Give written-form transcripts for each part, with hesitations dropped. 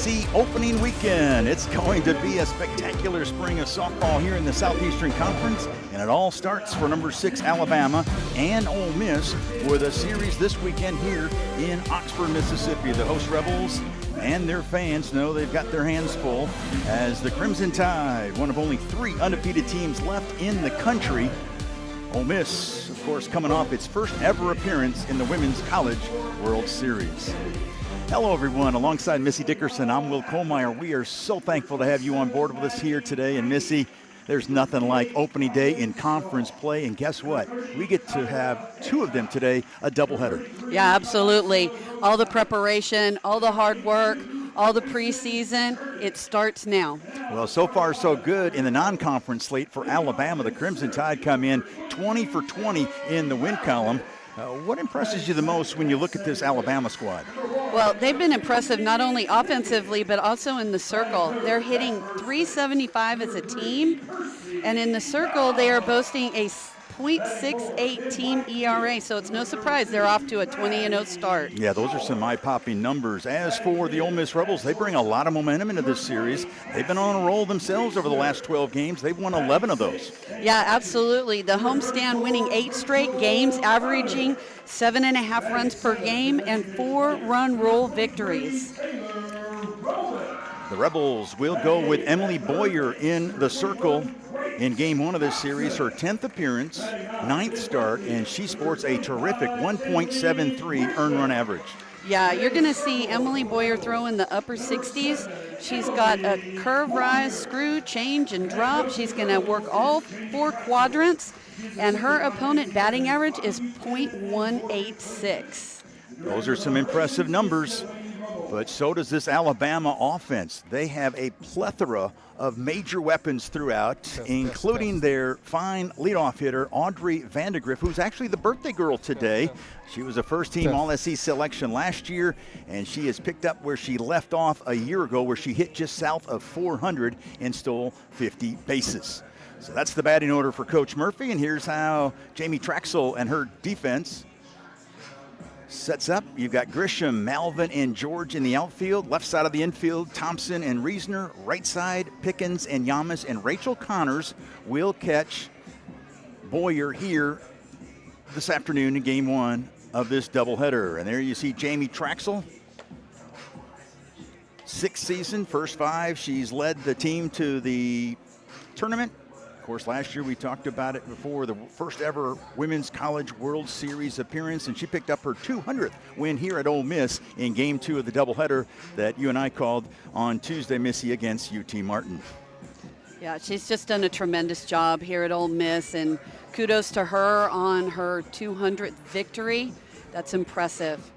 SEC opening weekend. It's going to be a spectacular spring of softball here in the Southeastern Conference, and it all starts for number 6 Alabama and Ole Miss with a series this weekend here in Oxford, Mississippi. The host Rebels and their fans know they've got their hands full as the Crimson Tide, one of only 3 undefeated teams left in the country. Ole Miss, of course, coming off its first ever appearance in the Women's College World Series. Hello, everyone. Alongside Missy Dickerson, I'm Will Kohlmeyer. We are so thankful to have you on board with us here today. And Missy, there's nothing like opening day in conference play. And guess what? We get to have 2 of them today, a doubleheader. Yeah, absolutely. All the preparation, all the hard work, all the preseason, it starts now. Well, so far so good in the non-conference slate for Alabama. The Crimson Tide come in 20 for 20 in the win column. What impresses you the most when you look at this Alabama squad? Well, they've been impressive not only offensively but also in the circle. They're hitting .375 as a team, and in the circle they are boasting a .68 team ERA, so it's no surprise they're off to a 20-0 start. Yeah, those are some eye-popping numbers. As for the Ole Miss Rebels, they bring a lot of momentum into this series. They've been on a roll themselves over the last 12 games. They've won 11 of those. Yeah, absolutely. The homestand winning 8 straight games, averaging 7.5 runs per game and 4-run roll victories. The Rebels will go with Emily Boyer in the circle in game 1 of this series, her 10th appearance, 9th start, and she sports a terrific 1.73 earned run average. Yeah, you're going to see Emily Boyer throw in the upper 60s. She's got a curve, rise, screw, change, and drop. She's going to work all 4 quadrants, and her opponent batting average is .186. Those are some impressive numbers, but so does this Alabama offense. They have a plethora of major weapons throughout, including their fine leadoff hitter, Audrey Vandegrift, who's actually the birthday girl today. She was a first-team All-SEC selection last year, and she has picked up where she left off a year ago, where she hit just south of 400 and stole 50 bases. So that's the batting order for Coach Murphy, and here's how Jamie Traxel and her defense sets up. You've got Grisham, Malvin, and George in the outfield. Left side of the infield, Thompson and Reasoner. Right side, Pickens and Yamas, and Rachel Connors will catch Boyer here this afternoon in game 1 of this doubleheader. And there you see Jamie Traxel. 6th season, first 5. She's led the team to the tournament. Of course, last year we talked about it before, the first ever Women's College World Series appearance, and she picked up her 200th win here at Ole Miss in game 2 of the doubleheader that you and I called on Tuesday, Missy, against UT Martin. Yeah, she's just done a tremendous job here at Ole Miss, and kudos to her on her 200th victory. That's impressive.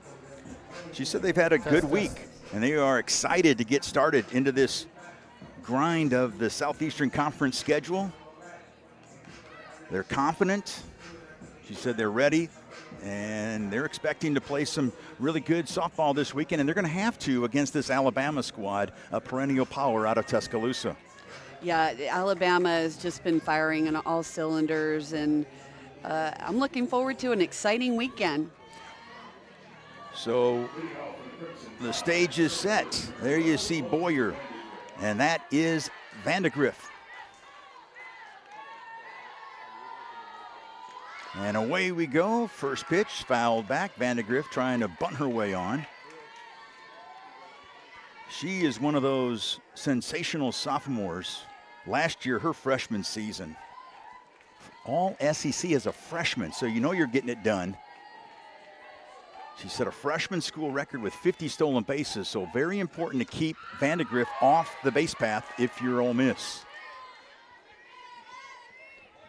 She said they've had a good week, and they are excited to get started into this grind of the Southeastern Conference schedule. They're confident. She said they're ready, and they're expecting to play some really good softball this weekend, and they're going to have to against this Alabama squad, a perennial power out of Tuscaloosa. Yeah, Alabama has just been firing on all cylinders, and I'm looking forward to an exciting weekend. So the stage is set. There you see Boyer, and that is Vandegrift. And away we go. First pitch fouled back. Vandegrift trying to bunt her way on. She is one of those sensational sophomores. Last year, her freshman season, all SEC as a freshman, so you know you're getting it done. She set a freshman school record with 50 stolen bases, so very important to keep Vandegrift off the base path if you're Ole Miss.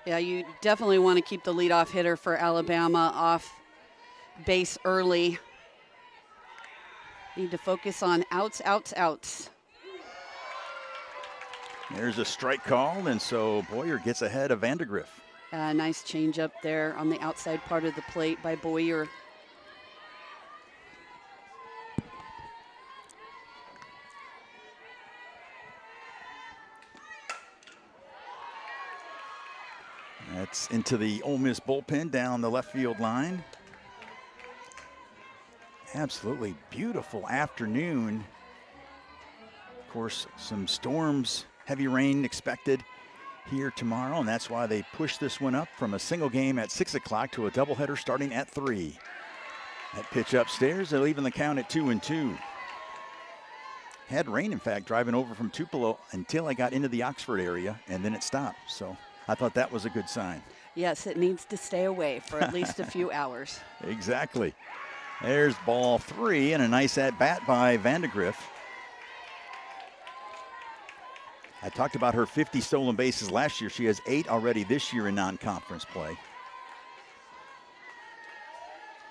Yeah, you definitely want to keep the leadoff hitter for Alabama off base early. Need to focus on outs, outs, outs. There's a strike call, and so Boyer gets ahead of Vandegrift. Nice change up there on the outside part of the plate by Boyer. That's into the Ole Miss bullpen down the left field line. Absolutely beautiful afternoon Of course, some storms, heavy rain expected here tomorrow, and that's why they pushed this one up from a single game at 6 o'clock to a doubleheader starting at 3. That pitch upstairs, they're leaving the count at 2-2. Had rain, in fact, driving over from Tupelo until I got into the Oxford area, and then it stopped. So I thought that was a good sign. Yes, it needs to stay away for at least a few hours. Exactly. There's ball 3 and a nice at-bat by Vandegrift. I talked about her 50 stolen bases last year. She has 8 already this year in non-conference play.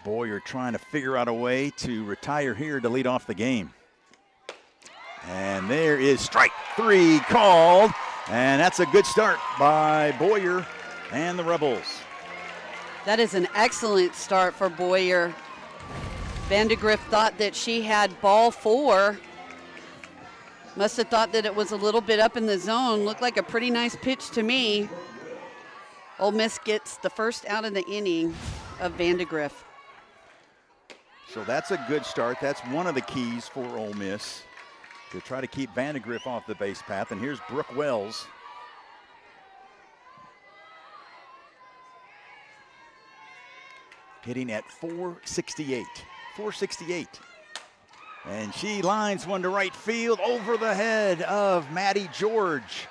Boyer trying to figure out a way to retire here to lead off the game. And there is strike 3 called, and that's a good start by Boyer and the Rebels. That is an excellent start for Boyer. Vandegrift thought that she had ball 4. Must have thought that it was a little bit up in the zone. Looked like a pretty nice pitch to me. Ole Miss gets the first out of the inning of Vandegrift. So that's a good start. That's one of the keys for Ole Miss to try to keep Vandegrift off the base path. And here's Brooke Wells. Hitting at 468. 468. And she lines one to right field over the head of Maddie George.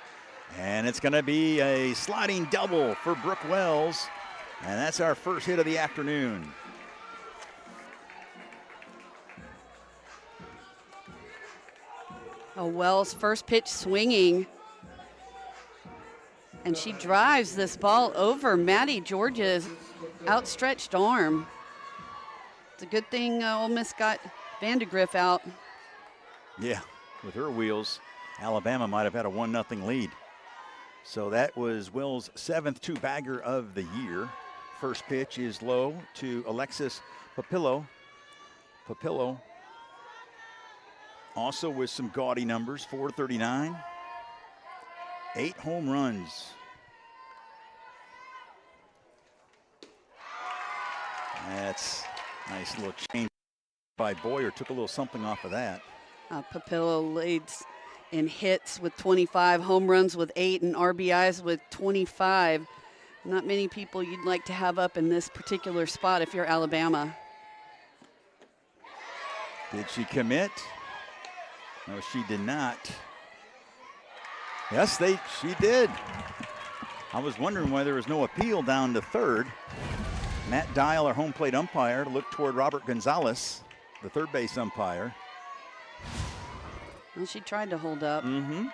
And it's going to be a sliding double for Brooke Wells. And that's our first hit of the afternoon. Oh, Wells' first pitch swinging. And she drives this ball over Maddie George's outstretched arm. It's a good thing Ole Miss got Vandegrift out. Yeah, with her wheels, Alabama might have had a 1-0 lead. So that was Wells' 7th two-bagger of the year. First pitch is low to Alexis Papillo. Papillo also with some gaudy numbers, 439, 8 home runs. That's a nice little change by Boyer. Took a little something off of that. Papillo leads in hits with 25, home runs with 8, and RBIs with 25. Not many people you'd like to have up in this particular spot if you're Alabama. Did she commit? No, she did not. Yes, she did. I was wondering why there was no appeal down to third. Matt Dial, our home plate umpire, looked toward Robert Gonzalez, the third base umpire. Well, she tried to hold up. Mm-hmm.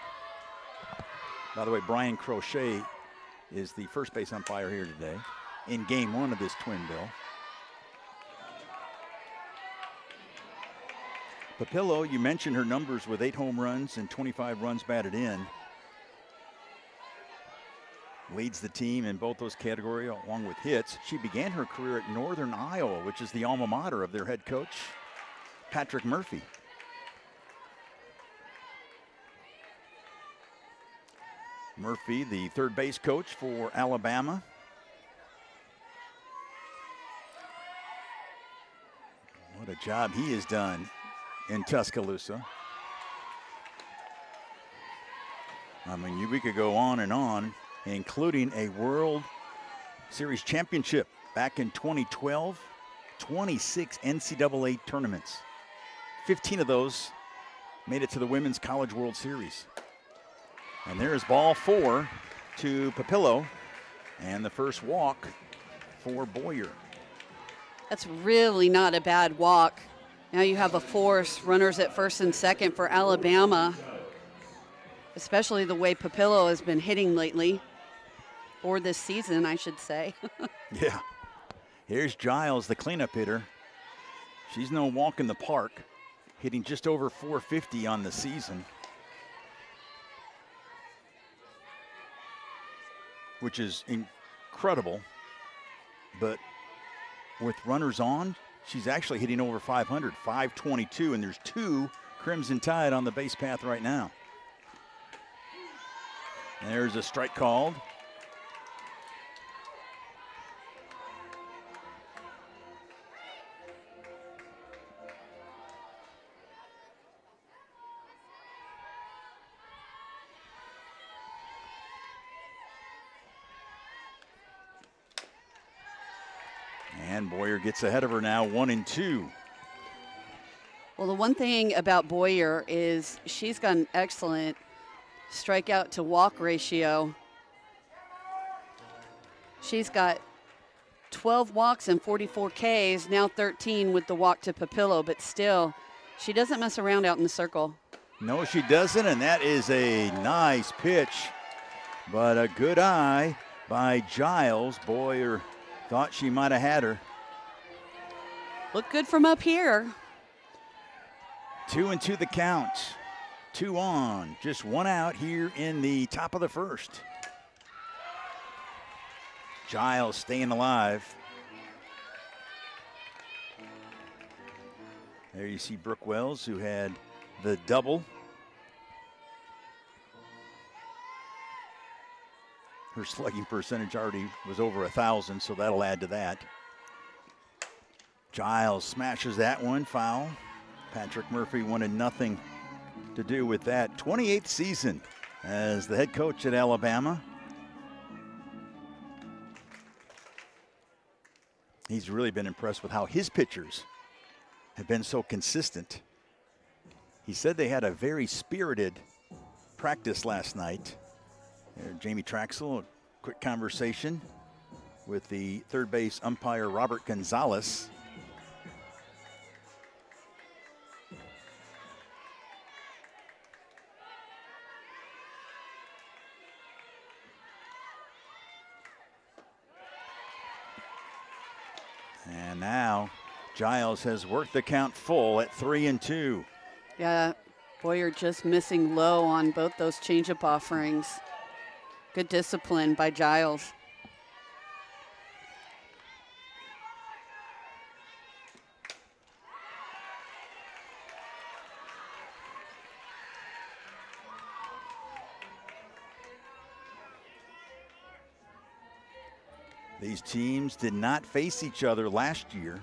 By the way, Brian Crochet is the first base umpire here today in game 1 of this twin bill. Papillo, you mentioned her numbers with 8 home runs and 25 runs batted in. Leads the team in both those categories along with hits. She began her career at Northern Iowa, which is the alma mater of their head coach, Patrick Murphy. Murphy, the third base coach for Alabama. What a job he has done in Tuscaloosa. I mean, we could go on, including a World Series championship back in 2012, 26 NCAA tournaments. 15 of those made it to the Women's College World Series. And there's ball 4 to Papillo, and the first walk for Boyer. That's really not a bad walk. Now you have a force, runners at first and second for Alabama, especially the way Papillo has been hitting lately, or this season, I should say. Yeah. Here's Giles, the cleanup hitter. She's no walk in the park, hitting just over 450 on the season, which is incredible. But with runners on, she's actually hitting over 500, 522, and there's 2 Crimson Tide on the base path right now. There's a strike called. And Boyer gets ahead of her now, 1-2. Well, the one thing about Boyer is she's got an excellent strikeout to walk ratio. She's got 12 walks and 44 Ks, now 13 with the walk to Papillo, but still, she doesn't mess around out in the circle. No, she doesn't, and that is a nice pitch, but a good eye by Giles. Boyer thought she might have had her. Look good from up here. 2-2 the count. 2 on, just 1 out here in the top of the first. Giles staying alive. There you see Brooke Wells, who had the double. Her slugging percentage already was over 1,000, so that'll add to that. Giles smashes that one, foul. Patrick Murphy wanted nothing to do with that. 28th season as the head coach at Alabama. He's really been impressed with how his pitchers have been so consistent. He said they had a very spirited practice last night. Jamie Traxel, a quick conversation with the third base umpire Robert Gonzalez. And now Giles has worked the count full at 3-2. Yeah, Boyer just missing low on both those changeup offerings. Good discipline by Giles. These teams did not face each other last year.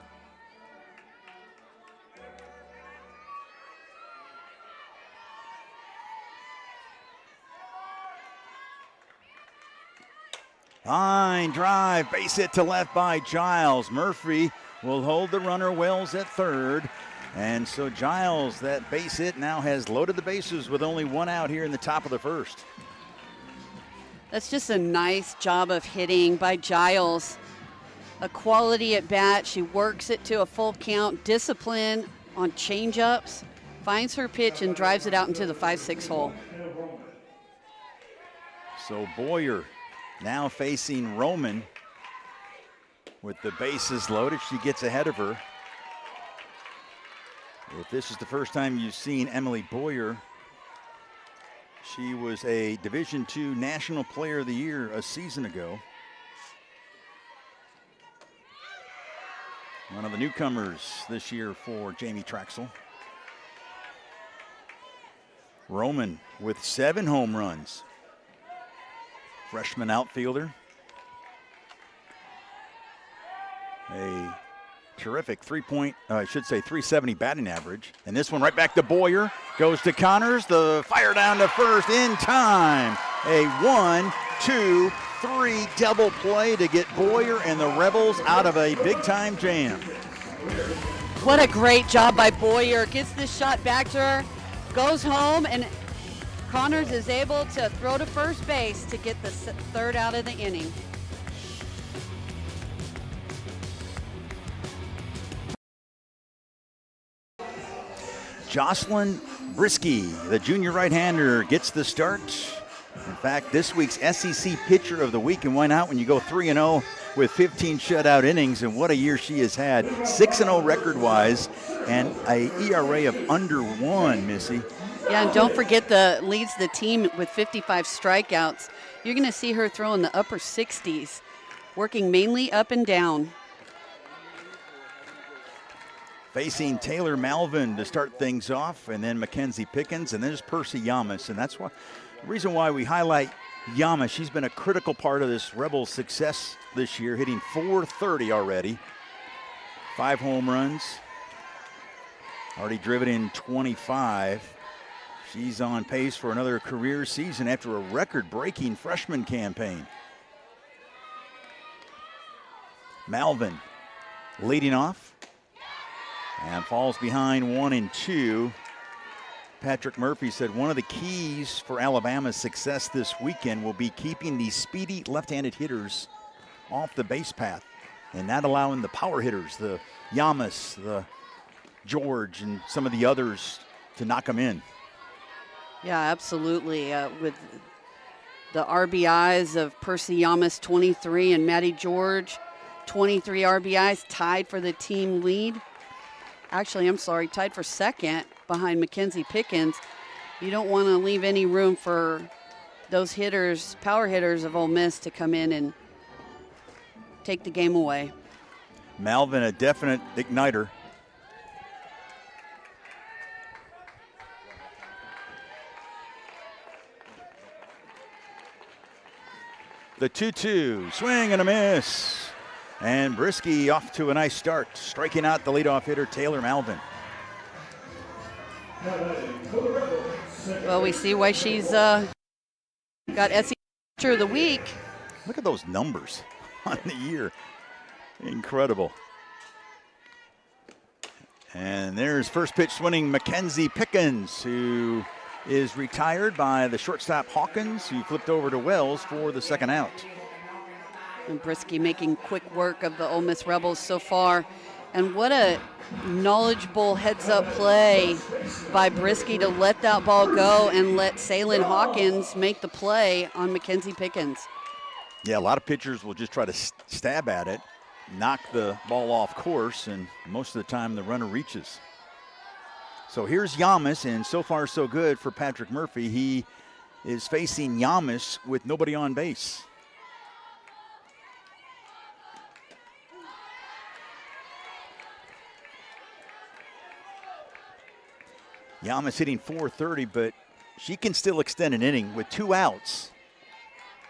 Line drive, base hit to left by Giles. Murphy will hold the runner, Wells at third. And so Giles, that base hit, now has loaded the bases with only 1 out here in the top of the first. That's just a nice job of hitting by Giles. A quality at bat. She works it to a full count. Discipline on changeups. Finds her pitch and drives it out into the 5-6 hole. So Boyer now facing Roman with the bases loaded. She gets ahead of her. If this is the first time you've seen Emily Boyer, she was a Division II National Player of the Year a season ago. One of the newcomers this year for Jamie Traxel. Roman with 7 home runs. Freshman outfielder. A terrific 370 batting average. And this one right back to Boyer. Goes to Connors. The fire down to first in time. A 1-2-3 double play to get Boyer and the Rebels out of a big-time jam. What a great job by Boyer. Gets this shot back to her. Goes home, and Connors is able to throw to first base to get the third out of the inning. Jocelyn Brisky, the junior right-hander, gets the start. In fact, this week's SEC Pitcher of the Week, and why not when you go 3-0 with 15 shutout innings, and what a year she has had. 6-0 record-wise, and a ERA of under 1, Missy. Yeah, and don't forget leads the team with 55 strikeouts. You're going to see her throw in the upper 60s, working mainly up and down. Facing Taylor Malvin to start things off, and then Mackenzie Pickens, and then there's Percy Yamas. And that's why the reason why we highlight Yamas. She's been a critical part of this Rebels' success this year, hitting .430 already. 5 home runs. Already driven in 25. She's on pace for another career season after a record-breaking freshman campaign. Malvin leading off and falls behind 1 and 2. Patrick Murphy said one of the keys for Alabama's success this weekend will be keeping these speedy left-handed hitters off the base path and not allowing the power hitters, the Yamas, the George, and some of the others to knock them in. Yeah, absolutely. With the RBIs of Percy Yamas, 23, and Matty George, 23 RBIs, tied for the team lead. Actually, I'm sorry, tied for second behind Mackenzie Pickens. You don't want to leave any room for those hitters, power hitters of Ole Miss, to come in and take the game away. Malvin, a definite igniter. The 2-2, swing and a miss. And Brisky off to a nice start, striking out the leadoff hitter, Taylor Malvin. Well, we see why she's got SEC Pitcher of the Week. Look at those numbers on the year. Incredible. And there's first pitch swinging Mackenzie Pickens, who is retired by the shortstop Hawkins, who flipped over to Wells for the second out. And Brisky making quick work of the Ole Miss Rebels so far. And what a knowledgeable heads-up play by Brisky to let that ball go and let Salyn Hawkins make the play on Mackenzie Pickens. Yeah, a lot of pitchers will just try to stab at it, knock the ball off course, and most of the time the runner reaches. So here's Yamas, and so far so good for Patrick Murphy. He is facing Yamas with nobody on base. Yamas hitting .430, but she can still extend an inning with 2 outs.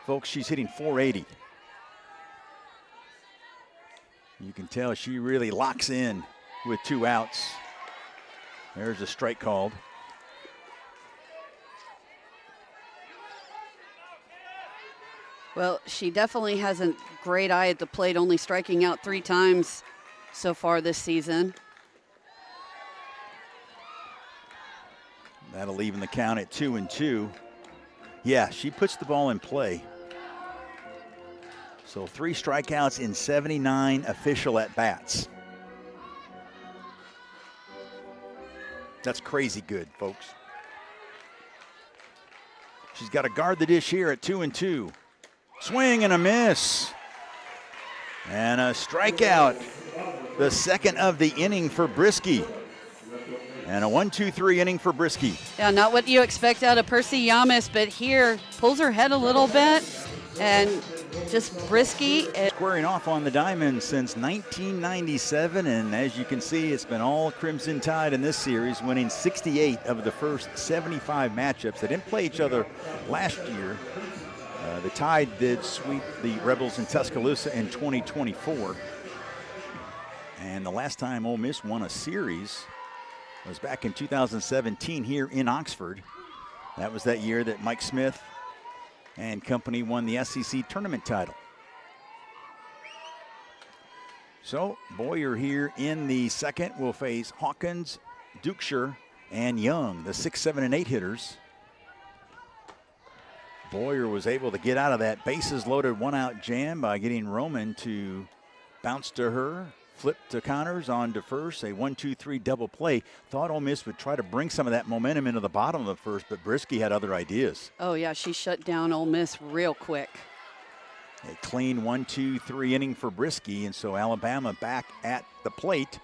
Folks, she's hitting .480. You can tell she really locks in with 2 outs. There's a strike called. Well, she definitely has a great eye at the plate, only striking out 3 times so far this season. That'll even the count at 2-2. Yeah, she puts the ball in play. So 3 strikeouts in 79 official at-bats. That's crazy good, folks. She's got to guard the dish here at 2-2. Swing and a miss. And a strikeout. The second of the inning for Brisky. And a 1-2-3 inning for Brisky. Yeah, not what you expect out of Percy Yamas, but here pulls her head a little bit and just Brisky. Squaring off on the diamond since 1997, and as you can see, it's been all Crimson Tide in this series, winning 68 of the first 75 matchups. They didn't play each other last year. The Tide did sweep the Rebels in Tuscaloosa in 2024. And the last time Ole Miss won a series was back in 2017 here in Oxford. That was that year that Mike Smith and company won the SEC tournament title. So Boyer here in the second will face Hawkins, Dukeshire, and Young, the 6, 7, and 8 hitters. Boyer was able to get out of that bases loaded 1-out jam by getting Roman to bounce to her, flip to Connors on to first, a 1-2-3 double play. Thought Ole Miss would try to bring some of that momentum into the bottom of the first, but Brisky had other ideas. Oh, yeah, she shut down Ole Miss real quick. A clean 1-2-3 inning for Brisky, and so Alabama back at the plate,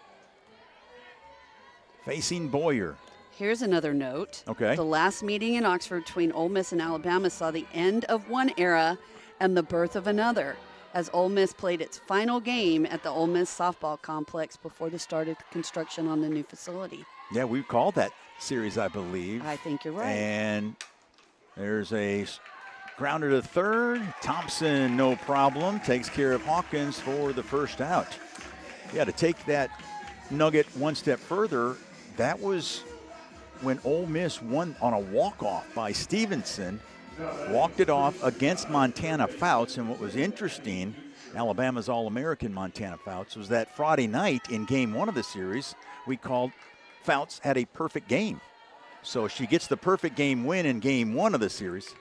facing Boyer. Here's another note. Okay. The last meeting in Oxford between Ole Miss and Alabama saw the end of one era and the birth of another, as Ole Miss played its final game at the Ole Miss softball complex before the start of construction on the new facility. Yeah, we called that series, I believe. I think you're right. And there's a grounder to third. Thompson, no problem, takes care of Hawkins for the first out. Yeah, to take that nugget one step further, that was when Ole Miss won on a walk-off by Stevenson, walked it off against Montana Fouts. And what was interesting, Alabama's All-American Montana Fouts, was that Friday night in game 1 of the series, we called Fouts had a perfect game. So she gets the perfect game win in game 1 of the series,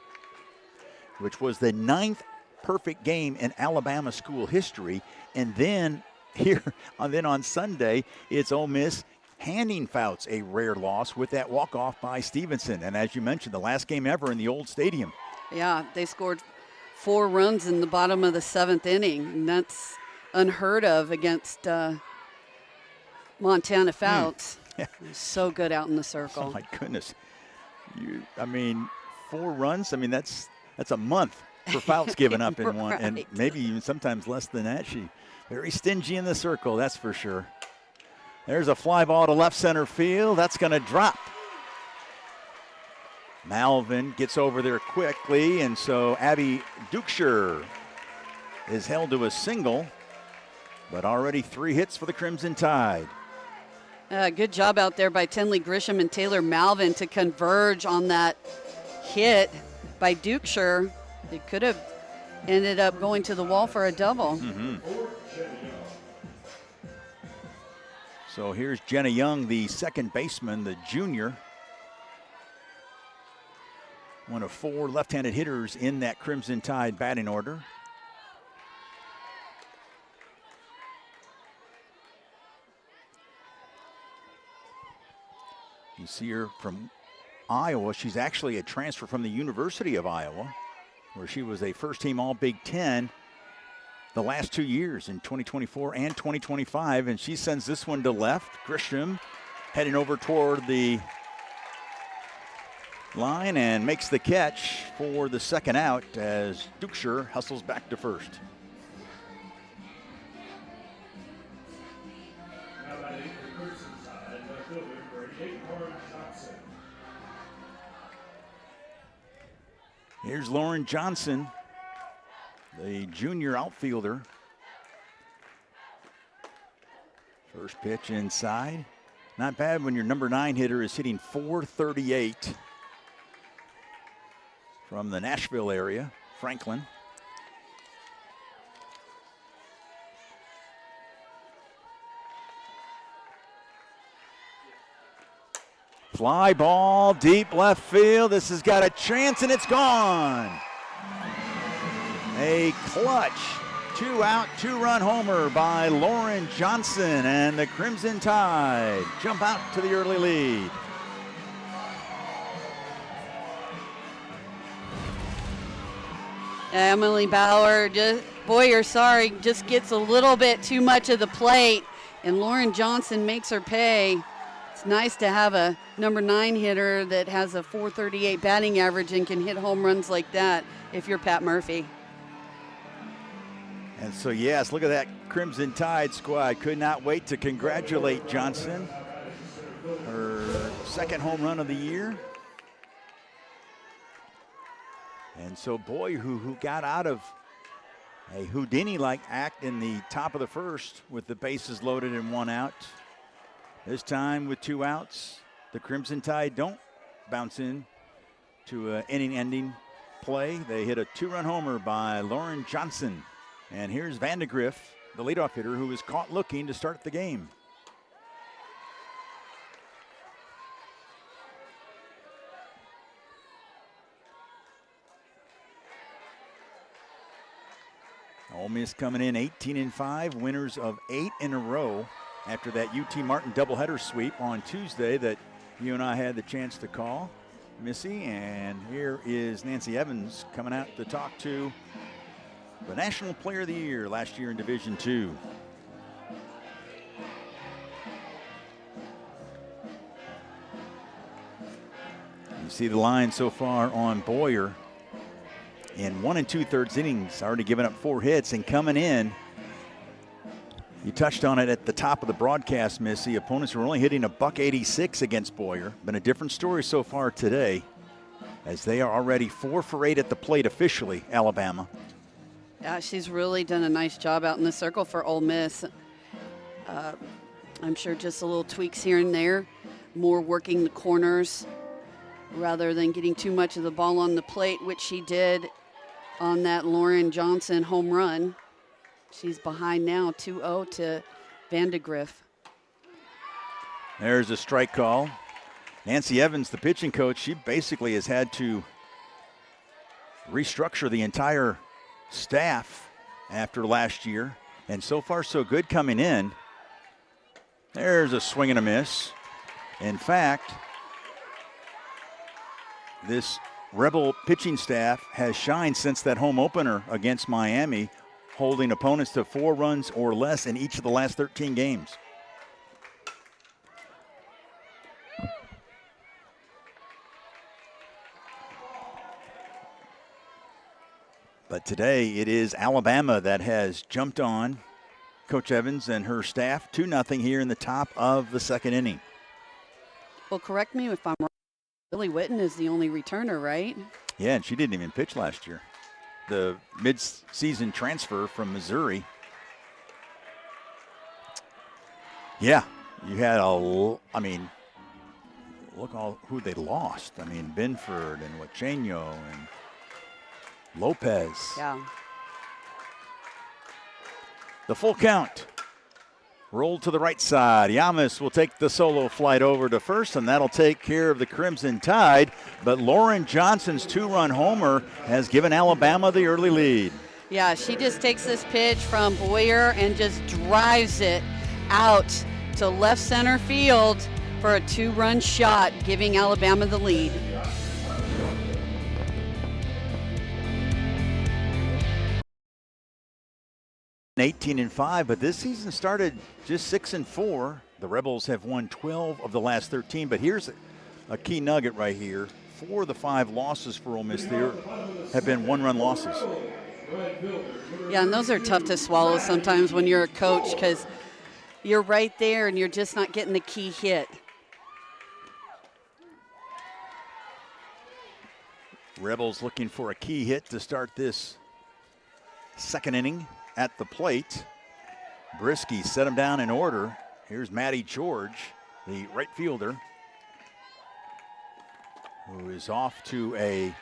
which was the 9th perfect game in Alabama school history. And then on Sunday, it's Ole Miss handing Fouts a rare loss with that walk-off by Stevenson. And as you mentioned, the last game ever in the old stadium. Yeah, they scored 4 runs in the bottom of the 7th inning, and that's unheard of against Montana Fouts. Yeah. So good out in the circle. Oh my goodness. 4 runs, that's a month for Fouts giving up in one, and maybe even sometimes less than that. She very stingy in the circle, that's for sure. There's a fly ball to left center field. That's going to drop. Malvin gets over there quickly, and so Abby Dukeshire is held to a single, but already 3 hits for the Crimson Tide. Good job out there by Tenley Grisham and Taylor Malvin to converge on that hit by Dukeshire. It could have ended up going to the wall for a double. Mm-hmm. So here's Jenna Young, the second baseman, the junior. One of 4 left-handed hitters in that Crimson Tide batting order. You see her from Iowa. She's actually a transfer from the University of Iowa, where she was a first-team All-Big Ten the last 2 years in 2024 and 2025, and she sends this one to left. Grisham heading over toward the line and makes the catch for the second out as Dukeshire hustles back to first. Here's Lauren Johnson, the junior outfielder. First pitch inside. Not bad when your number 9 hitter is hitting .438 from the Nashville area, Franklin. Fly ball, deep left field. This has got a chance, and it's gone. A clutch 2-out, 2-run homer by Lauren Johnson, and the Crimson Tide jump out to the early lead. Emily Bower, just gets a little bit too much of the plate, and Lauren Johnson makes her pay. It's nice to have a number 9 hitter that has a .438 batting average and can hit home runs like that if you're Pat Murphy. And so, yes, look at that Crimson Tide squad. Could not wait to congratulate Johnson. Her second home run of the year. And so Boyer, who got out of a Houdini-like act in the top of the first with the bases loaded and 1 out. This time with 2 outs, the Crimson Tide don't bounce in to an inning-ending play. They hit a 2-run homer by Lauren Johnson. And here's Vandegrift, the leadoff hitter, who was caught looking to start the game. Ole Miss coming in 18-5, winners of 8 in a row after that UT Martin doubleheader sweep on Tuesday that you and I had the chance to call, Missy. And here is Nancy Evans coming out to talk to the National Player of the Year last year in Division II. You see the line so far on Boyer. In 1 2/3 innings, already given up 4 hits, and coming in, you touched on it at the top of the broadcast, Missy. Opponents were only hitting a .186 against Boyer. Been a different story so far today, as they are already 4 for 8 at the plate officially, Alabama. Yeah, she's really done a nice job out in the circle for Ole Miss. I'm sure just a little tweaks here and there, more working the corners rather than getting too much of the ball on the plate, which she did on that Lauren Johnson home run. She's behind now, 2-0 to Vandegrift. There's a strike call. Nancy Evans, the pitching coach, she basically has had to restructure the entire staff after last year. And so far, so good coming in. There's a swing and a miss. In fact, this Rebel pitching staff has shined since that home opener against Miami, holding opponents to 4 runs or less in each of the last 13 games. But today it is Alabama that has jumped on Coach Evans and her staff 2-0 here in the top of the second inning. Well, correct me if I'm wrong. Billy Witten is the only returner, right? Yeah, and she didn't even pitch last year. The mid-season transfer from Missouri. Yeah, you had look all who they lost. I mean, Binford and Wachenio and Lopez. Yeah. The full count. Rolled to the right side. Yamas will take the solo flight over to first, and that'll take care of the Crimson Tide. But Lauren Johnson's 2-run homer has given Alabama the early lead. Yeah, she just takes this pitch from Boyer and just drives it out to left center field for a 2-run shot, giving Alabama the lead. – 18-5, but this season started just 6-4. The Rebels have won 12 of the last 13, but here's a key nugget right here. 4 of the 5 losses for Ole Miss there have been 1-run losses. Yeah, and those are tough to swallow sometimes when you're a coach, because you're right there and you're just not getting the key hit. Rebels looking for a key hit to start this second inning. At the plate, Brisky set him down in order. Here's Maddie George, the right fielder, who is off to a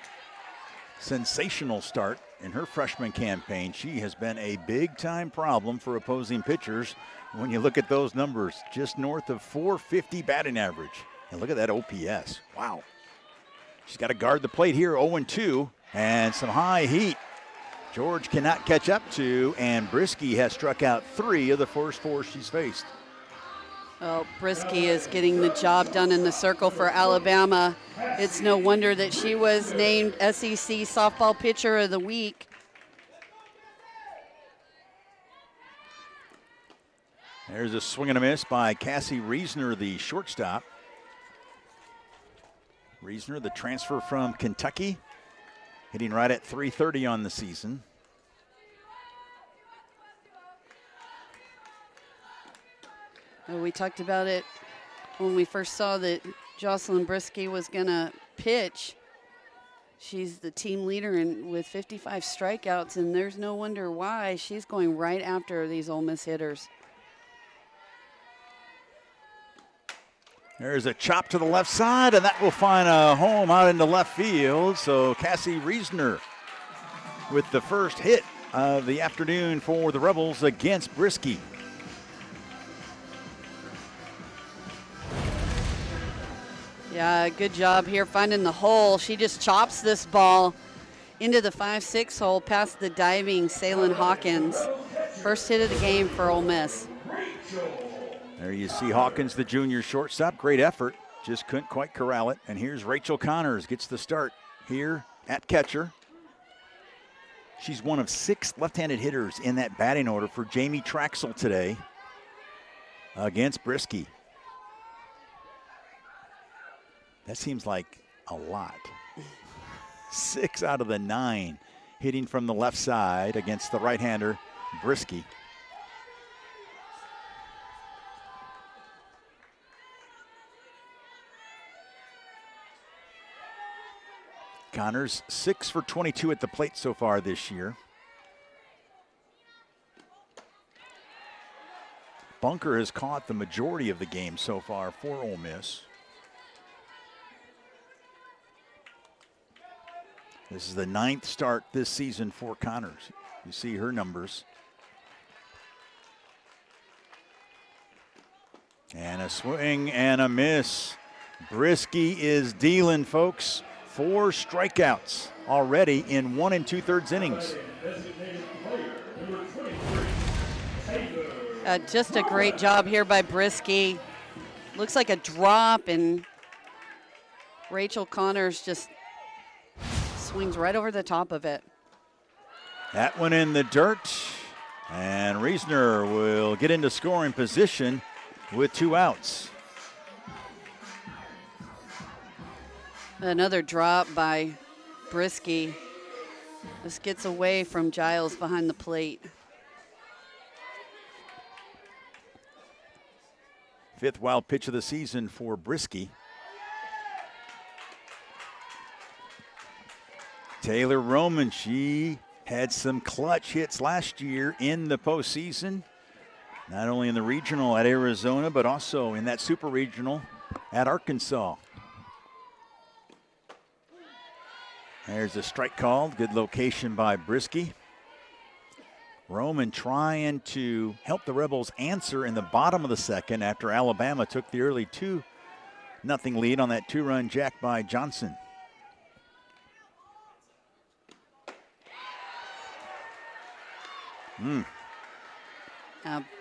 sensational start in her freshman campaign. She has been a big-time problem for opposing pitchers when you look at those numbers, just north of 450 batting average. And look at that OPS. Wow. She's got to guard the plate here, 0-2, and some high heat. George cannot catch up to, and Brisky has struck out 3 of the first 4 she's faced. Well, Brisky is getting the job done in the circle for Alabama. It's no wonder that she was named SEC Softball Pitcher of the Week. There's a swing and a miss by Cassie Reisner, the shortstop. Reisner, the transfer from Kentucky, hitting right at .330 on the season. Well, we talked about it when we first saw that Jocelyn Brisky was going to pitch. She's the team leader with 55 strikeouts, and there's no wonder why. She's going right after these Ole Miss hitters. There's a chop to the left side, and that will find a home out into left field. So Cassie Reisner with the first hit of the afternoon for the Rebels against Brisky. Yeah, good job here finding the hole. She just chops this ball into the 5-6 hole past the diving Salem Hawkins. First hit of the game for Ole Miss. There you see Hawkins, the junior shortstop. Great effort. Just couldn't quite corral it. And here's Rachel Connors, gets the start here at catcher. She's one of 6 left-handed hitters in that batting order for Jamie Traxel today against Brisky. That seems like a lot. 6 out of the 9 hitting from the left side against the right-hander, Brisky. Connors 6 for 22 at the plate so far this year. Bunker has caught the majority of the game so far for Ole Miss. This is the 9th start this season for Connors. You see her numbers. And a swing and a miss. Brisky is dealing, folks. 4 strikeouts already in 1 2/3 innings. Just a great job here by Brisky. Looks like a drop, and Rachel Connors just swings right over the top of it. That one in the dirt, and Reisner will get into scoring position with 2 outs. Another drop by Brisky. This gets away from Giles behind the plate. 5th wild pitch of the season for Brisky. Taylor Roman, she had some clutch hits last year in the postseason, not only in the regional at Arizona, but also in that super regional at Arkansas. There's a strike called. Good location by Brisky. Roman trying to help the Rebels answer in the bottom of the second after Alabama took the early 2-0 lead on that 2-run jack by Johnson.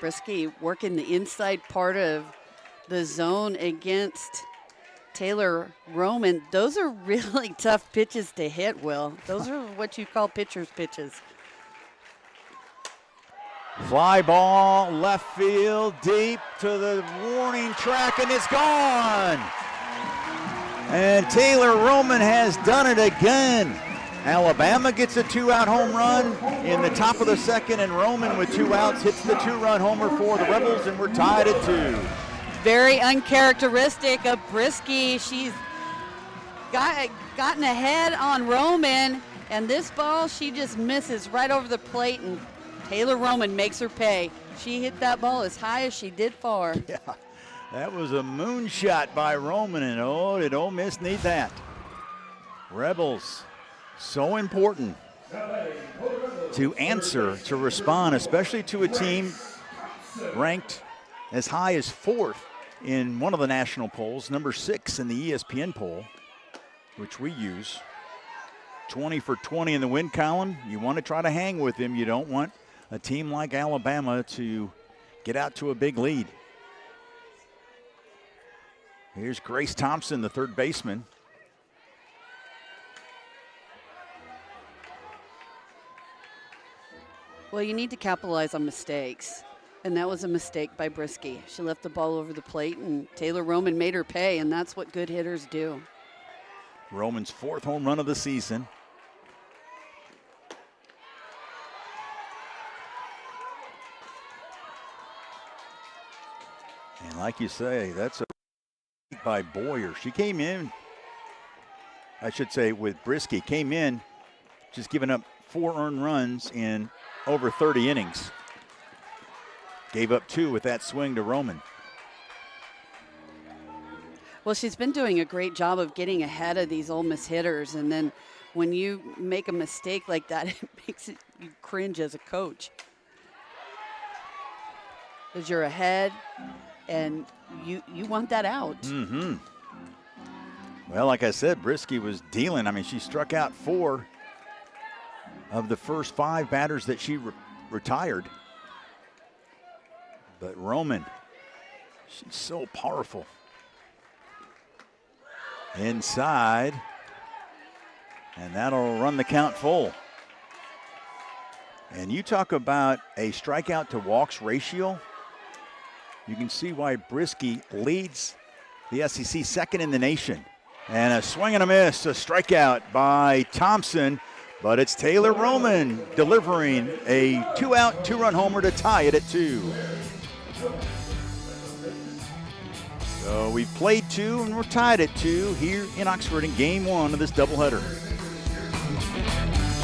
Brisky working the inside part of the zone against Taylor Roman. Those are really tough pitches to hit, Will. Those are what you call pitcher's pitches. Fly ball, left field, deep to the warning track, and it's gone. And Taylor Roman has done it again. Alabama gets a 2-out home run in the top of the second, and Roman with 2 outs hits the 2-run homer for the Rebels, and we're tied at 2. Very uncharacteristic of Brisky. She's gotten ahead on Roman, and this ball she just misses right over the plate, and Taylor Roman makes her pay. She hit that ball as high as she did far. Yeah, that was a moonshot by Roman, and oh, did Ole Miss need that. Rebels, so important to answer, to respond, especially to a team ranked as high as 4th in one of the national polls, number 6 in the ESPN poll, which we use. 20 for 20 in the win column. You want to try to hang with them. You don't want a team like Alabama to get out to a big lead. Here's Grace Thompson, the third baseman. Well, you need to capitalize on mistakes, and that was a mistake by Brisky. She left the ball over the plate, and Taylor Roman made her pay, and that's what good hitters do. Roman's 4th home run of the season. And like you say, that's a by Boyer. She came in, I should say, with Brisky, came in just giving up 4 earned runs in over 30 innings. Gave up 2 with that swing to Roman. Well, she's been doing a great job of getting ahead of these Ole Miss hitters, and then when you make a mistake like that, it makes you cringe as a coach. Because you're ahead, and you want that out. Mm-hmm. Well, like I said, Brisky was dealing. I mean, she struck out 4 of the first 5 batters that she retired. But Roman, she's so powerful. Inside, and that'll run the count full. And you talk about a strikeout to walks ratio. You can see why Brisky leads the SEC, 2nd in the nation. And a swing and a miss, a strikeout by Thompson, but it's Taylor Roman delivering a 2-out, 2-run homer to tie it at 2. So we've played 2 and we're tied at 2 here in Oxford in game 1 of this doubleheader.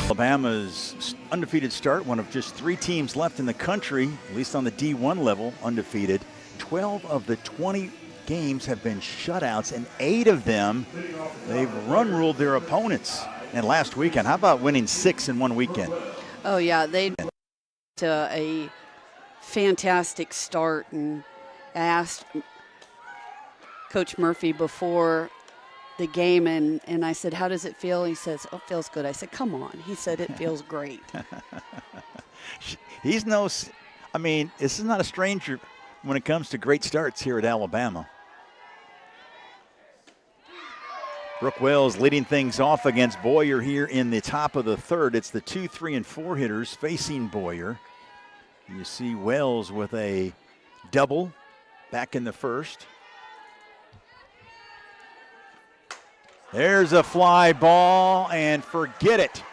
Alabama's undefeated start, one of just 3 teams left in the country, at least on the D1 level, undefeated. 12 of the 20 games have been shutouts, and 8 of them, they've run-ruled their opponents. And last weekend, how about winning 6 in one weekend? Oh, yeah, they to a fantastic start, and asked Coach Murphy before the game, and I said, how does it feel? He says, oh, it feels good. I said, come on. He said, it feels great. He's no, I mean, this is not a stranger when it comes to great starts here at Alabama. Brooke Wells leading things off against Boyer here in the top of the third. It's the 2, 3, and 4 hitters facing Boyer. You see Wells with a double back in the first. There's a fly ball, and forget it.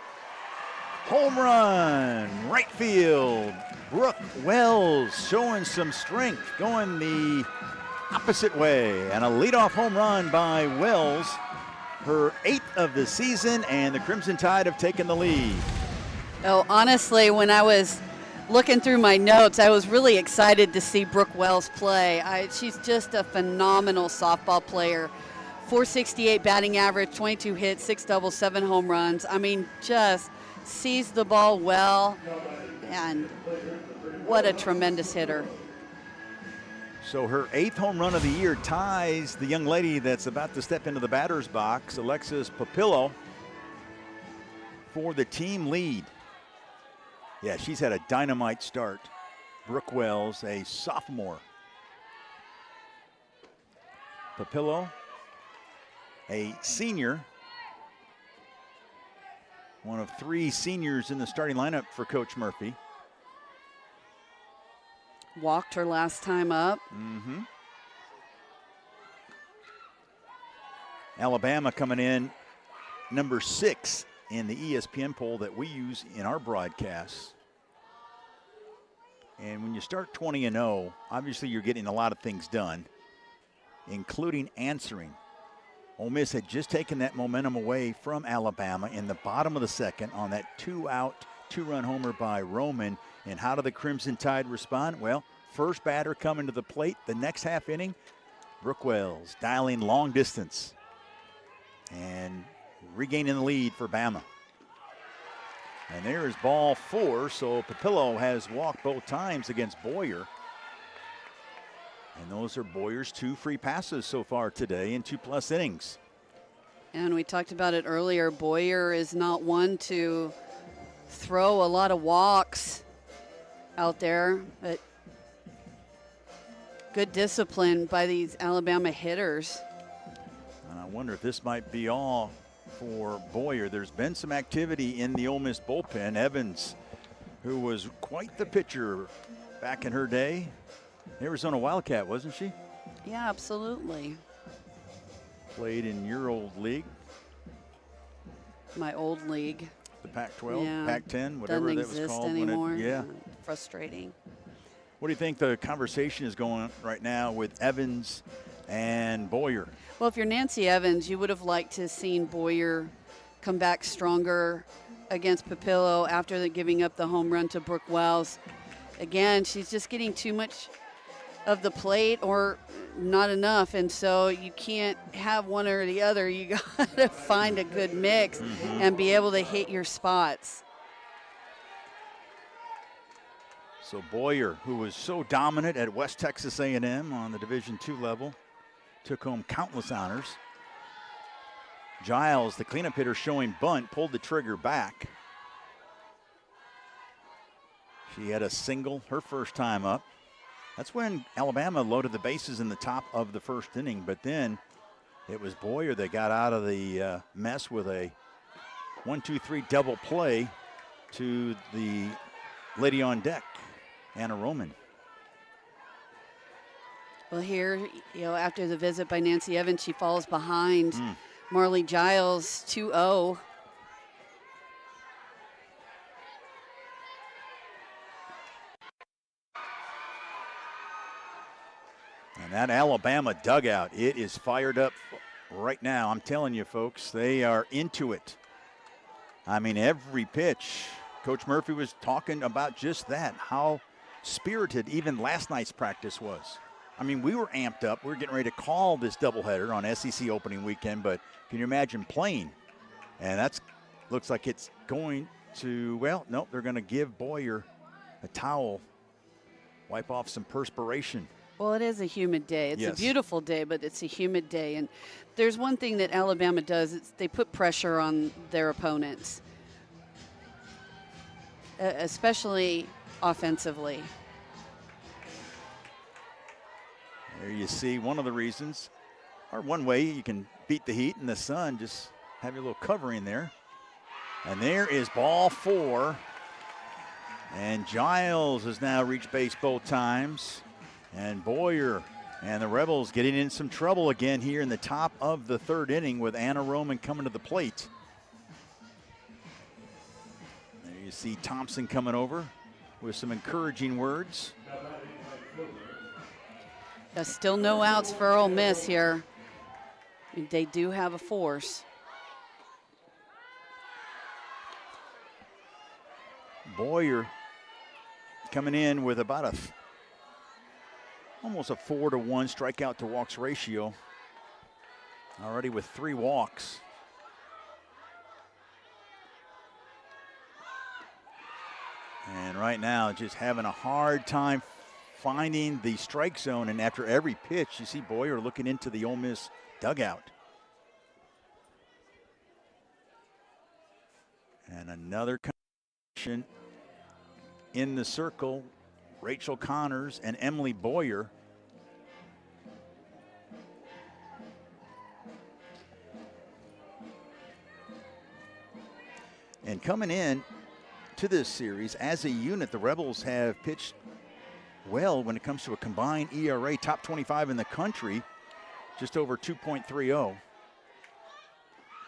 Home run, right field. Brooke Wells showing some strength, going the opposite way. And a leadoff home run by Wells. Her 8th of the season, and the Crimson Tide have taken the lead. Oh, honestly, when I was looking through my notes, I was really excited to see Brooke Wells play. She's just a phenomenal softball player. 468 batting average, 22 hits, 6 doubles, 7 home runs. I mean, just sees the ball well, and what a tremendous hitter. So her 8th home run of the year ties the young lady that's about to step into the batter's box, Alexis Papillo, for the team lead. Yeah, she's had a dynamite start. Brooke Wells, a sophomore. Papillo, a senior. One of 3 seniors in the starting lineup for Coach Murphy. Walked her last time up. Alabama coming in number 6 in the ESPN poll that we use in our broadcasts. And when you start 20-0, obviously you're getting a lot of things done, including answering. Ole Miss had just taken that momentum away from Alabama in the bottom of the second on that 2-out, 2-run homer by Roman. And how do the Crimson Tide respond? Well, first batter coming to the plate the next half inning, Brooke Wells dialing long distance and regaining the lead for Bama. And there is ball 4, so Papillo has walked both times against Boyer. And those are Boyer's 2 free passes so far today in 2+ innings. And we talked about it earlier, Boyer is not one to throw a lot of walks out there, but good discipline by these Alabama hitters. And I wonder if this might be all for Boyer. There's been some activity in the Ole Miss bullpen. Evans, who was quite the pitcher back in her day, Arizona Wildcat, wasn't she? Yeah, absolutely. Played in your old league. My old league. The Pac-12, yeah, Pac-10, whatever that was called. Anymore. Yeah. Frustrating. What do you think the conversation is going on right now with Evans and Boyer? Well, if you're Nancy Evans, you would have liked to have seen Boyer come back stronger against Papillo after giving up the home run to Brooke Wells. Again, she's just getting too much of the plate or not enough, and so you can't have one or the other. You got to find a good mix and be able to hit your spots. So Boyer, who was so dominant at West Texas A&M on the Division II level, took home countless honors. Giles, the cleanup hitter, showing bunt, pulled the trigger back. She had a single her first time up. That's when Alabama loaded the bases in the top of the first inning, but then it was Boyer that got out of the mess with a 1-2-3 double play to the lady on deck, Anna Roman. Well, here, after the visit by Nancy Evans, she falls behind Marley Giles 2-0. And that Alabama dugout, it is fired up right now. I'm telling you, folks, they are into it. I mean, every pitch. Coach Murphy was talking about just that, how spirited even last night's practice was. I mean, we were amped up. We were getting ready to call this doubleheader on SEC opening weekend, but can you imagine playing? And that's looks like it's going to, well, nope, they're going to give Boyer a towel, wipe off some perspiration. Well, it is a humid day. It's Yes. a beautiful day, but it's a humid day. And there's one thing that Alabama does. It's they put pressure on their opponents, especially offensively. There you see one of the reasons, or one way you can beat the heat in the sun, just have your little covering there. And there is ball 4. And Giles has now reached base both times. And Boyer and the Rebels getting in some trouble again here in the top of the 3rd inning with Anna Roman coming to the plate. There you see Thompson coming over with some encouraging words. Still no outs for Ole Miss here. They do have a force. Boyer coming in with about almost a 4-to-1 strikeout to walks ratio. Already with 3 walks. And right now just having a hard time finding the strike zone, and after every pitch you see Boyer looking into the Ole Miss dugout. And another combination in the circle, Rachel Connors and Emily Boyer. And coming in to this series as a unit, the Rebels have pitched well when it comes to a combined ERA, top 25 in the country, just over 2.30.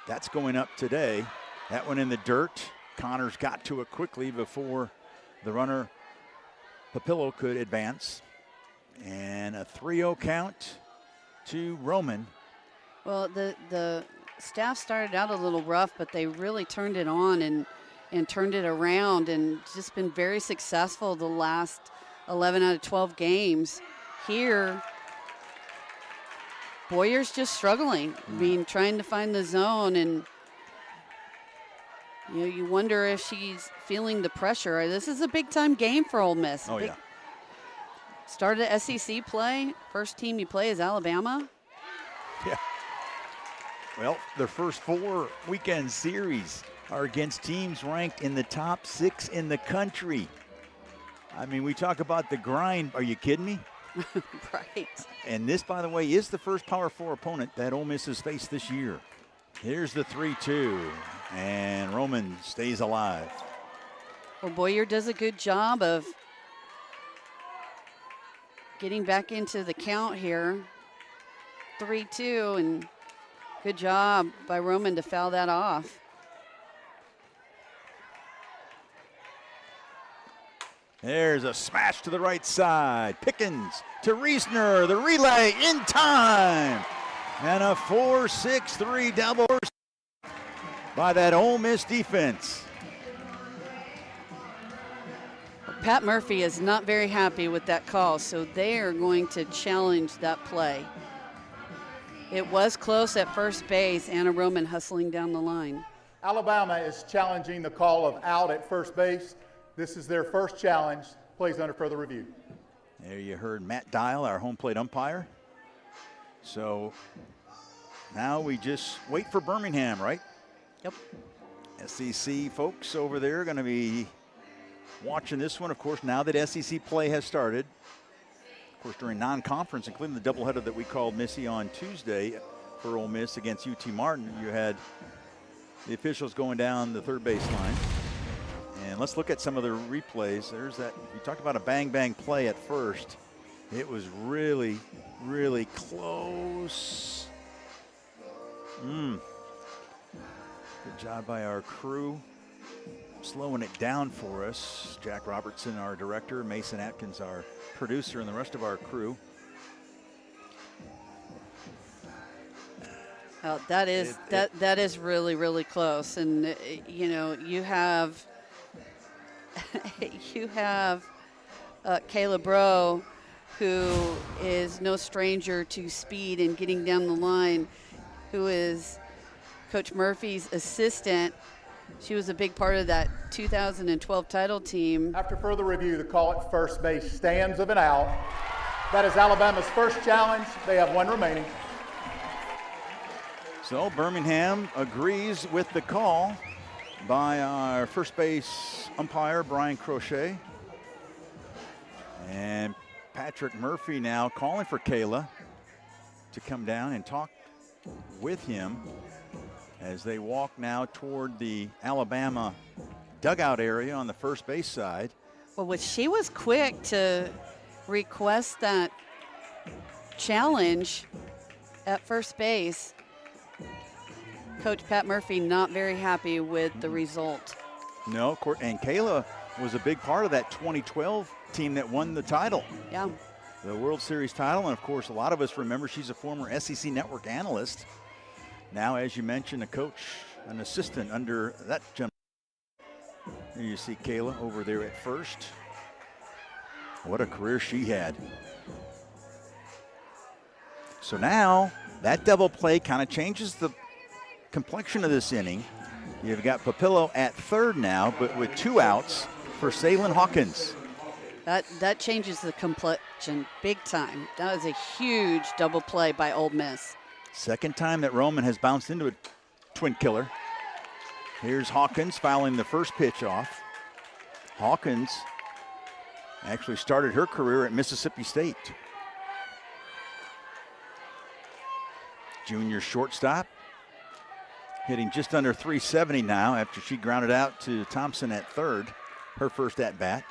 That's going up today. That one in the dirt. Connors got to it quickly before the runner Papillo could advance. And a 3-0 count to Roman. Well, the staff started out a little rough, but they really turned it on and turned it around and just been very successful the last 11 out of 12 games. Here, Boyer's just struggling. I mean, trying to find the zone, and you wonder if she's feeling the pressure. This is a big-time game for Ole Miss. Oh, yeah. Started SEC play. First team you play is Alabama. Yeah. Well, their first 4 weekend series are against teams ranked in the top 6 in the country. I mean, we talk about the grind. Are you kidding me? Right. And this, by the way, is the first Power 4 opponent that Ole Miss has faced this year. Here's the 3-2, and Roman stays alive. Well, Boyer does a good job of getting back into the count here. 3-2, and good job by Roman to foul that off. There's a smash to the right side. Pickens to Reisner. The relay in time. And a 4-6-3 double by that Ole Miss defense. Pat Murphy is not very happy with that call, so they are going to challenge that play. It was close at first base. Anna Roman hustling down the line. Alabama is challenging the call of out at first base. This is their first challenge. Plays under further review. There you heard Matt Dial, our home plate umpire. So now we just wait for Birmingham, right? Yep. SEC folks over there are going to be watching this one, of course, now that SEC play has started. Of course, during non-conference, including the doubleheader that we called Missy on Tuesday for Ole Miss against UT Martin, you had the officials going down the third base line. And let's look at some of the replays. There's that, you talked about a bang-bang play at first. It was really, really close. Good job by our crew slowing it down for us. Jack Robertson, our director, Mason Atkins, our producer, and the rest of our crew. That is really, really close. And, you have Kayla Bro, who is no stranger to speed and getting down the line, who is Coach Murphy's assistant. She was a big part of that 2012 title team. After further review, the call at first base stands of an out. That is Alabama's first challenge. They have one remaining. So Birmingham agrees with the call by our first base umpire, Brian Crochet. And Patrick Murphy now calling for Kayla to come down and talk with him as they walk now toward the Alabama dugout area on the first base side. Well, she was quick to request that challenge at first base. Coach Pat Murphy not very happy with the result. No, and Kayla was a big part of that 2012 team that won the title. Yeah. The World Series title, and of course a lot of us remember she's a former SEC Network analyst. Now, as you mentioned, a coach, an assistant under that gentleman. Here you see Kayla over there at first. What a career she had. So now that double play kind of changes the complexion of this inning. You've got Papillo at third now, but with 2 outs for Salyn Hawkins. That changes the complexion big time. That was a huge double play by Ole Miss. Second time that Roman has bounced into a twin killer. Here's Hawkins fouling the first pitch off. Hawkins actually started her career at Mississippi State. Junior shortstop, hitting just under 370 now after she grounded out to Thompson at third, her first at bat.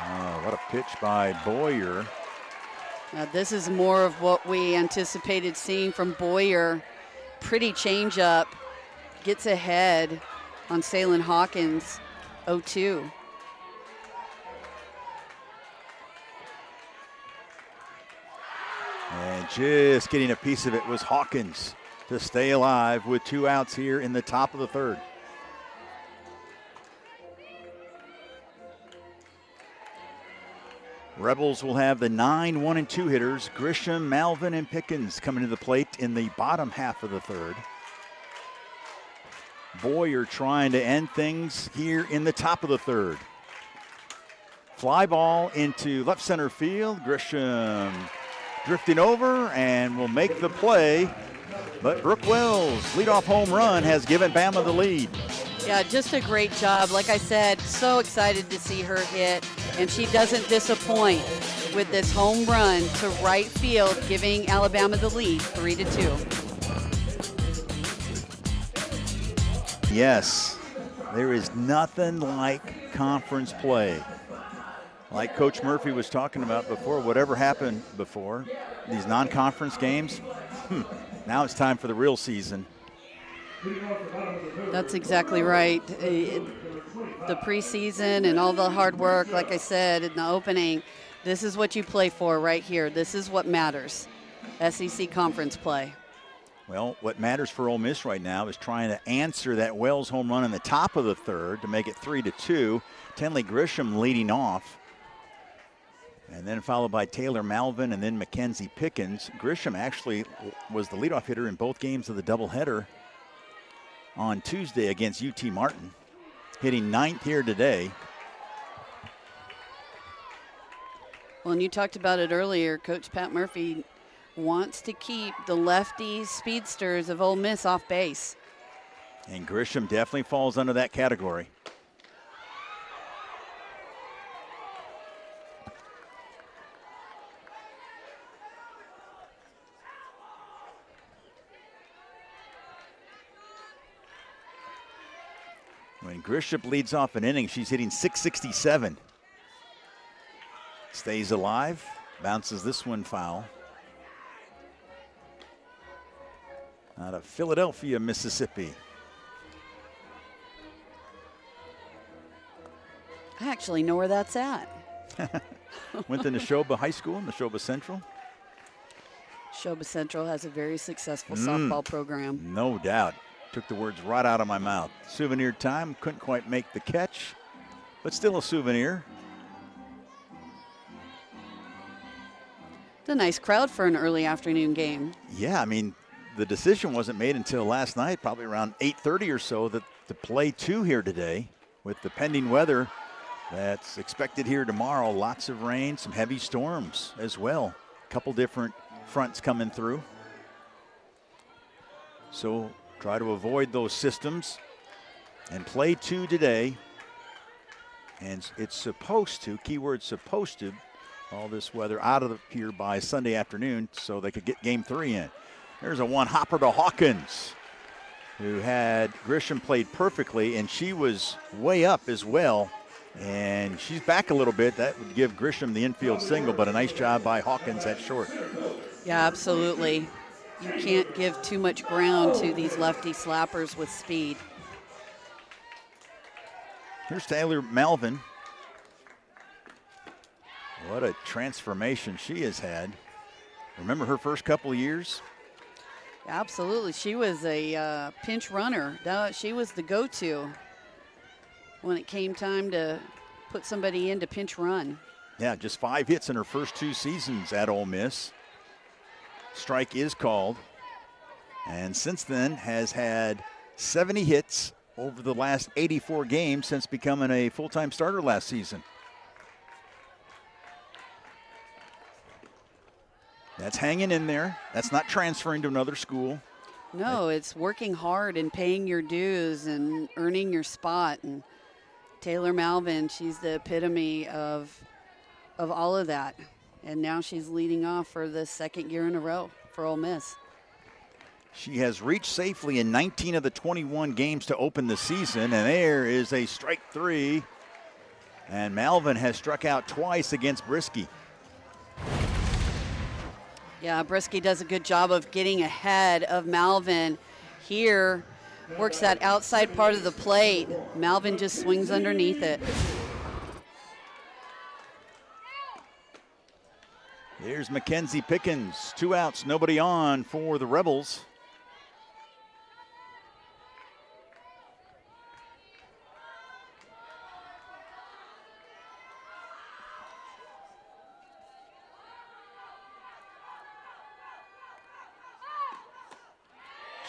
Oh, what a pitch by Boyer. Now this is more of what we anticipated seeing from Boyer. Pretty changeup, gets ahead on Salyn Hawkins, 0-2. And just getting a piece of it was Hawkins to stay alive with 2 outs here in the top of the third. Rebels will have the 9 1 and 2 hitters, Grisham, Malvin, and Pickens coming to the plate in the bottom half of the third. Boyer trying to end things here in the top of the third. Fly ball into left center field. Grisham drifting over and will make the play. But Brooke Wells' leadoff home run has given Bama the lead. Yeah, just a great job. Like I said, so excited to see her hit, and she doesn't disappoint with this home run to right field, giving Alabama the lead, 3-2. Yes, there is nothing like conference play. Like Coach Murphy was talking about before, whatever happened before, these non-conference games, now it's time for the real season. That's exactly right. The preseason and all the hard work, like I said in the opening, this is what you play for right here. This is what matters, SEC conference play. Well, what matters for Ole Miss right now is trying to answer that Wells home run in the top of the third to make it 3-2. Tenley Grisham leading off. And then followed by Taylor Malvin and then Mackenzie Pickens. Grisham actually was the leadoff hitter in both games of the doubleheader on Tuesday against UT Martin, hitting 9th here today. Well, and you talked about it earlier, Coach Pat Murphy wants to keep the lefty speedsters of Ole Miss off base. And Grisham definitely falls under that category. When Grisham leads off an inning, she's hitting .667. Stays alive, bounces this one foul. Out of Philadelphia, Mississippi. I actually know where that's at. Went to Neshoba High School, Neshoba Central. Neshoba Central has a very successful softball program. No doubt. Took the words right out of my mouth. Souvenir time, couldn't quite make the catch, but still a souvenir. It's a nice crowd for an early afternoon game. Yeah, I mean, the decision wasn't made until last night, probably around 8:30 or so, that to play 2 here today with the pending weather That's expected here tomorrow. Lots of rain, some heavy storms as well. A couple different fronts coming through. So try to avoid those systems and play 2 today. And it's supposed to, keyword supposed to, all this weather out of here by Sunday afternoon so they could get game 3 in. There's a one hopper to Hawkins, who had Grisham played perfectly, and she was way up as well. And she's back a little bit. That would give Grisham the infield single, but a nice job by Hawkins at short. Yeah, absolutely. You can't give too much ground to these lefty slappers with speed. Here's Taylor Malvin. What a transformation she has had. Remember her first couple of years? Absolutely. She was a pinch runner. She was the go-to when it came time to put somebody in to pinch run. Yeah, just 5 hits in her first 2 seasons at Ole Miss. Strike is called. And since then has had 70 hits over the last 84 games since becoming a full-time starter last season. That's hanging in there. That's not transferring to another school. No, it's working hard and paying your dues and earning your spot. And Taylor Malvin, she's the epitome of all of that. And now she's leading off for the 2nd year in a row for Ole Miss. She has reached safely in 19 of the 21 games to open the season, and there is a strike 3. And Malvin has struck out twice against Brisky. Yeah, Brisky does a good job of getting ahead of Malvin here. Works that outside part of the plate. Malvin just swings underneath it. There's Mackenzie Pickens. 2 outs, nobody on for the Rebels.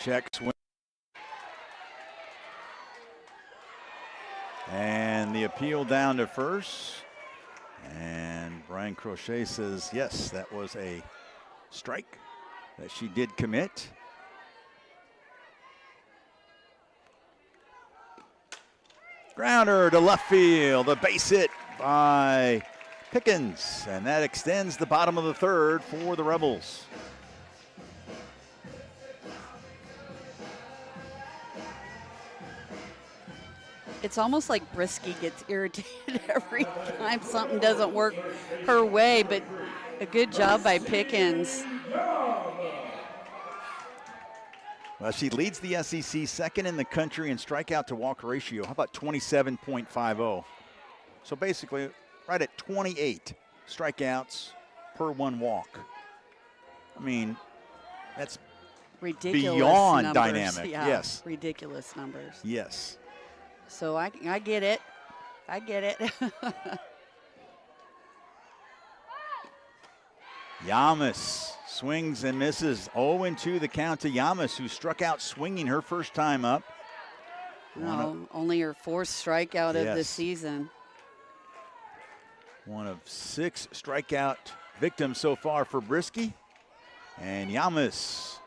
Check swing. And the appeal down to first. And Brian Crochet says, yes, that was a strike that she did commit. Grounder to left field, a base hit by Pickens. And that extends the bottom of the 3rd for the Rebels. It's almost like Brisky gets irritated every time something doesn't work her way, but a good job by Pickens. Well, she leads the SEC 2nd in the country in strikeout to walk ratio. How about 27.50? So basically right at 28 strikeouts per 1 walk. I mean, that's ridiculous beyond numbers. dynamic. Yeah, yes. Ridiculous numbers. Yes. So I get it. I get it. Yamas swings and misses. 0-2 the count to Yamas, who struck out swinging her first time up. No, only her 4th strikeout of the season. One of 6 strikeout victims so far for Brisky. And Yamas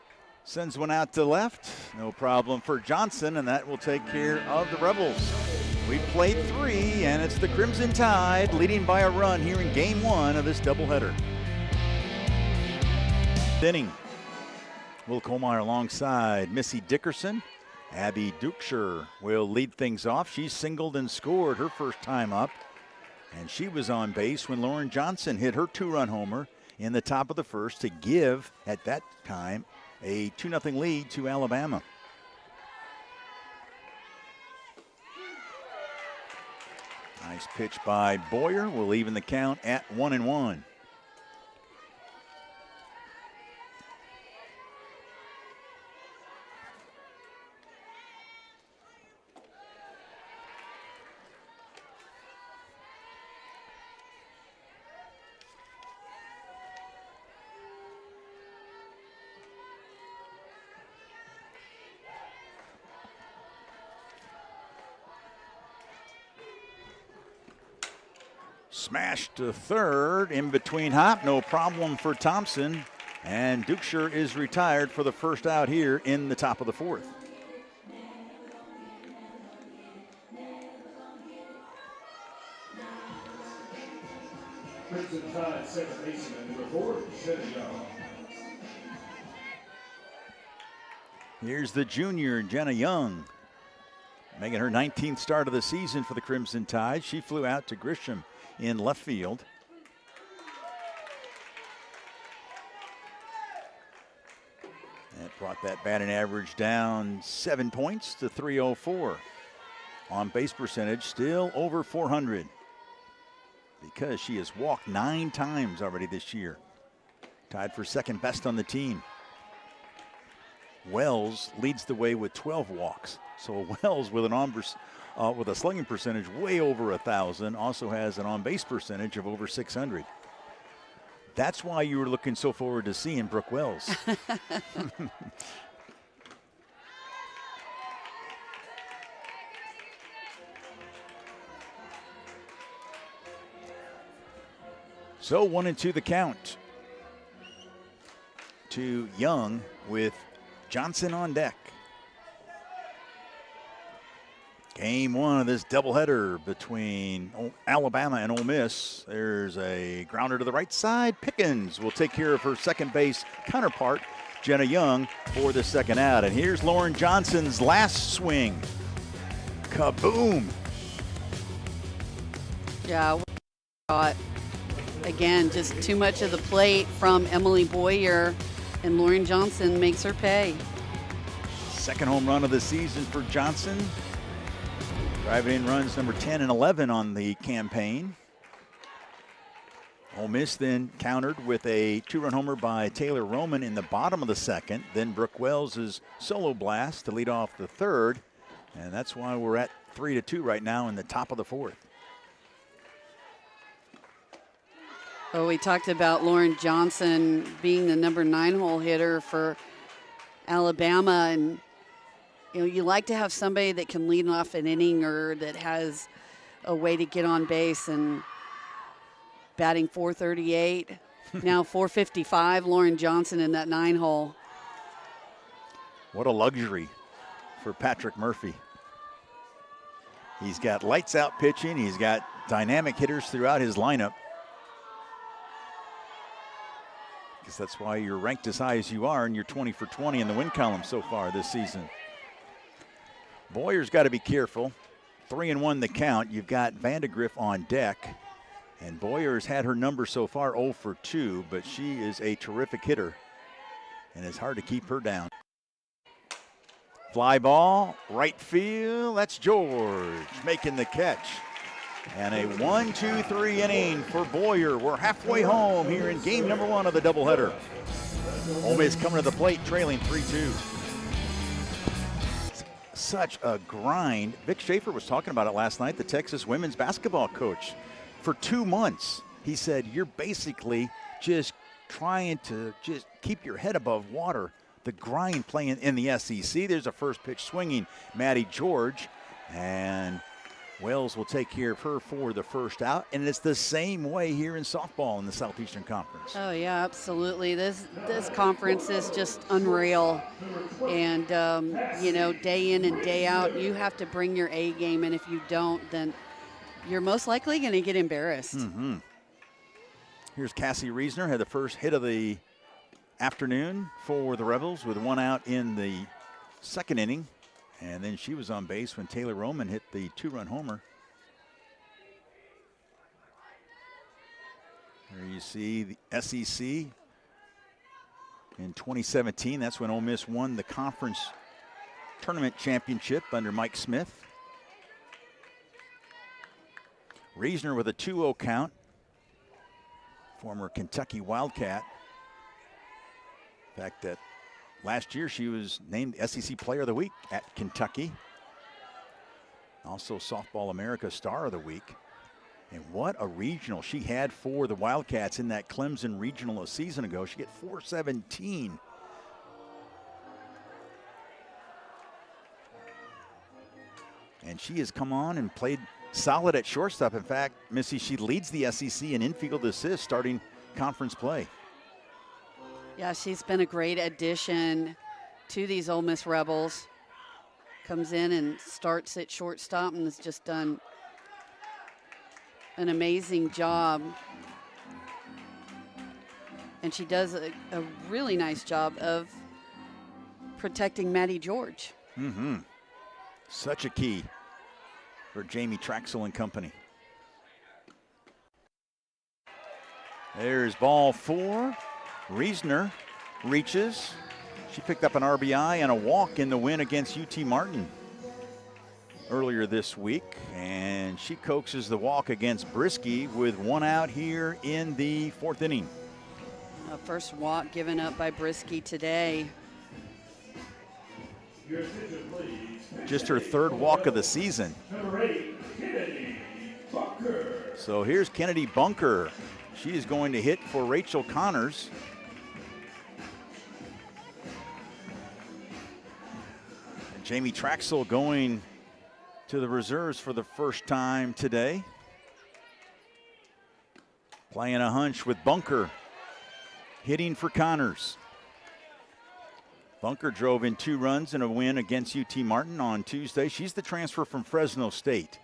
sends one out to left. No problem for Johnson, and that will take care of the Rebels. We played 3, and it's the Crimson Tide leading by a run here in Game 1 of this doubleheader. Inning. Will Colmeyer alongside Missy Dickerson. Abby Dukshire will lead things off. She singled and scored her first time up, and she was on base when Lauren Johnson hit her 2-run homer in the top of the 1st to give, at that time, a 2-0 lead to Alabama. Nice pitch by Boyer will even the count at 1-1. Smash to third, in between hop, no problem for Thompson. And Dukeshire is retired for the first out here in the top of the fourth. Crimson Tide second baseman, number 4, Jenna Young. Here's the junior, Jenna Young, making her 19th start of the season for the Crimson Tide. She flew out to Grisham in left field. That brought that batting average down 7 points to 304. On base percentage still over 400 because she has walked 9 times already this year. Tied for second best on the team. Wells leads the way with 12 walks. So Wells with with a slugging percentage way over 1,000 also has an on-base percentage of over 600. That's why you were looking so forward to seeing Brooke Wells. So 1-2 the count to Young with Johnson on deck. Game one of this doubleheader between Alabama and Ole Miss. There's a grounder to the right side. Pickens will take care of her second base counterpart, Jenna Young, for the second out. And here's Lauren Johnson's last swing. Kaboom! Yeah, again, just too much of the plate from Emily Boyer, and Lauren Johnson makes her pay. Second home run of the season for Johnson. Driving in runs number 10 and 11 on the campaign. Ole Miss then countered with a 2-run homer by Taylor Roman in the bottom of the second. Then Brooke Wells' solo blast to lead off the third. And that's why we're at 3-2 right now in the top of the fourth. Oh, we talked about Lauren Johnson being the number 9 hole hitter for Alabama, and you like to have somebody that can lead off an inning or that has a way to get on base. And batting .438, now .455, Lauren Johnson in that 9 hole. What a luxury for Patrick Murphy. He's got lights out pitching. He's got dynamic hitters throughout his lineup. Because that's why you're ranked as high as you are, and you're 20 for 20 in the win column so far this season. Boyer's got to be careful. 3-1 the count. You've got Vandegrift on deck. And Boyer's had her number so far 0 for 2, but she is a terrific hitter. And it's hard to keep her down. Fly ball, right field. That's George making the catch. And a 1-2-3 inning for Boyer. We're halfway home here in game number 1 of the doubleheader. Ole Miss coming to the plate, trailing 3-2. Such a grind. Vic Schaefer was talking about it last night, the Texas women's basketball coach. For 2 months, he said, you're basically just trying to just keep your head above water. The grind playing in the SEC. There's a first pitch swinging, Maddie George. And Wells will take care of her for the first out, and it's the same way here in softball in the Southeastern Conference. Oh yeah, absolutely. This conference is just unreal, and day in and day out, you have to bring your A game, and if you don't, then you're most likely going to get embarrassed. Mm-hmm. Here's Cassie Reisner, had the first hit of the afternoon for the Rebels with 1 out in the second inning. And then she was on base when Taylor Roman hit the 2-run homer. There you see the SEC in 2017. That's when Ole Miss won the conference tournament championship under Mike Smith. Reisner with a 2-0 count. Former Kentucky Wildcat. In fact, that last year, she was named SEC Player of the Week at Kentucky. Also Softball America Star of the Week. And what a regional she had for the Wildcats in that Clemson regional a season ago. She hit .417. And she has come on and played solid at shortstop. In fact, Missy, she leads the SEC in infield assists starting conference play. Yeah, she's been a great addition to these Ole Miss Rebels. Comes in and starts at shortstop and has just done an amazing job. And she does a really nice job of protecting Maddie George. Mm-hmm. Such a key for Jamie Traxel and company. There's ball 4. Reisner reaches. She picked up an RBI and a walk in the win against UT Martin earlier this week. And she coaxes the walk against Brisky with 1 out here in the 4th inning. First walk given up by Brisky today. Just her 3rd walk of the season. So here's Kennedy Bunker. She is going to hit for Rachel Connors. And Jamie Traxel going to the reserves for the first time today. Playing a hunch with Bunker. Hitting for Connors. Bunker drove in 2 runs in a win against UT Martin on Tuesday. She's the transfer from Fresno State.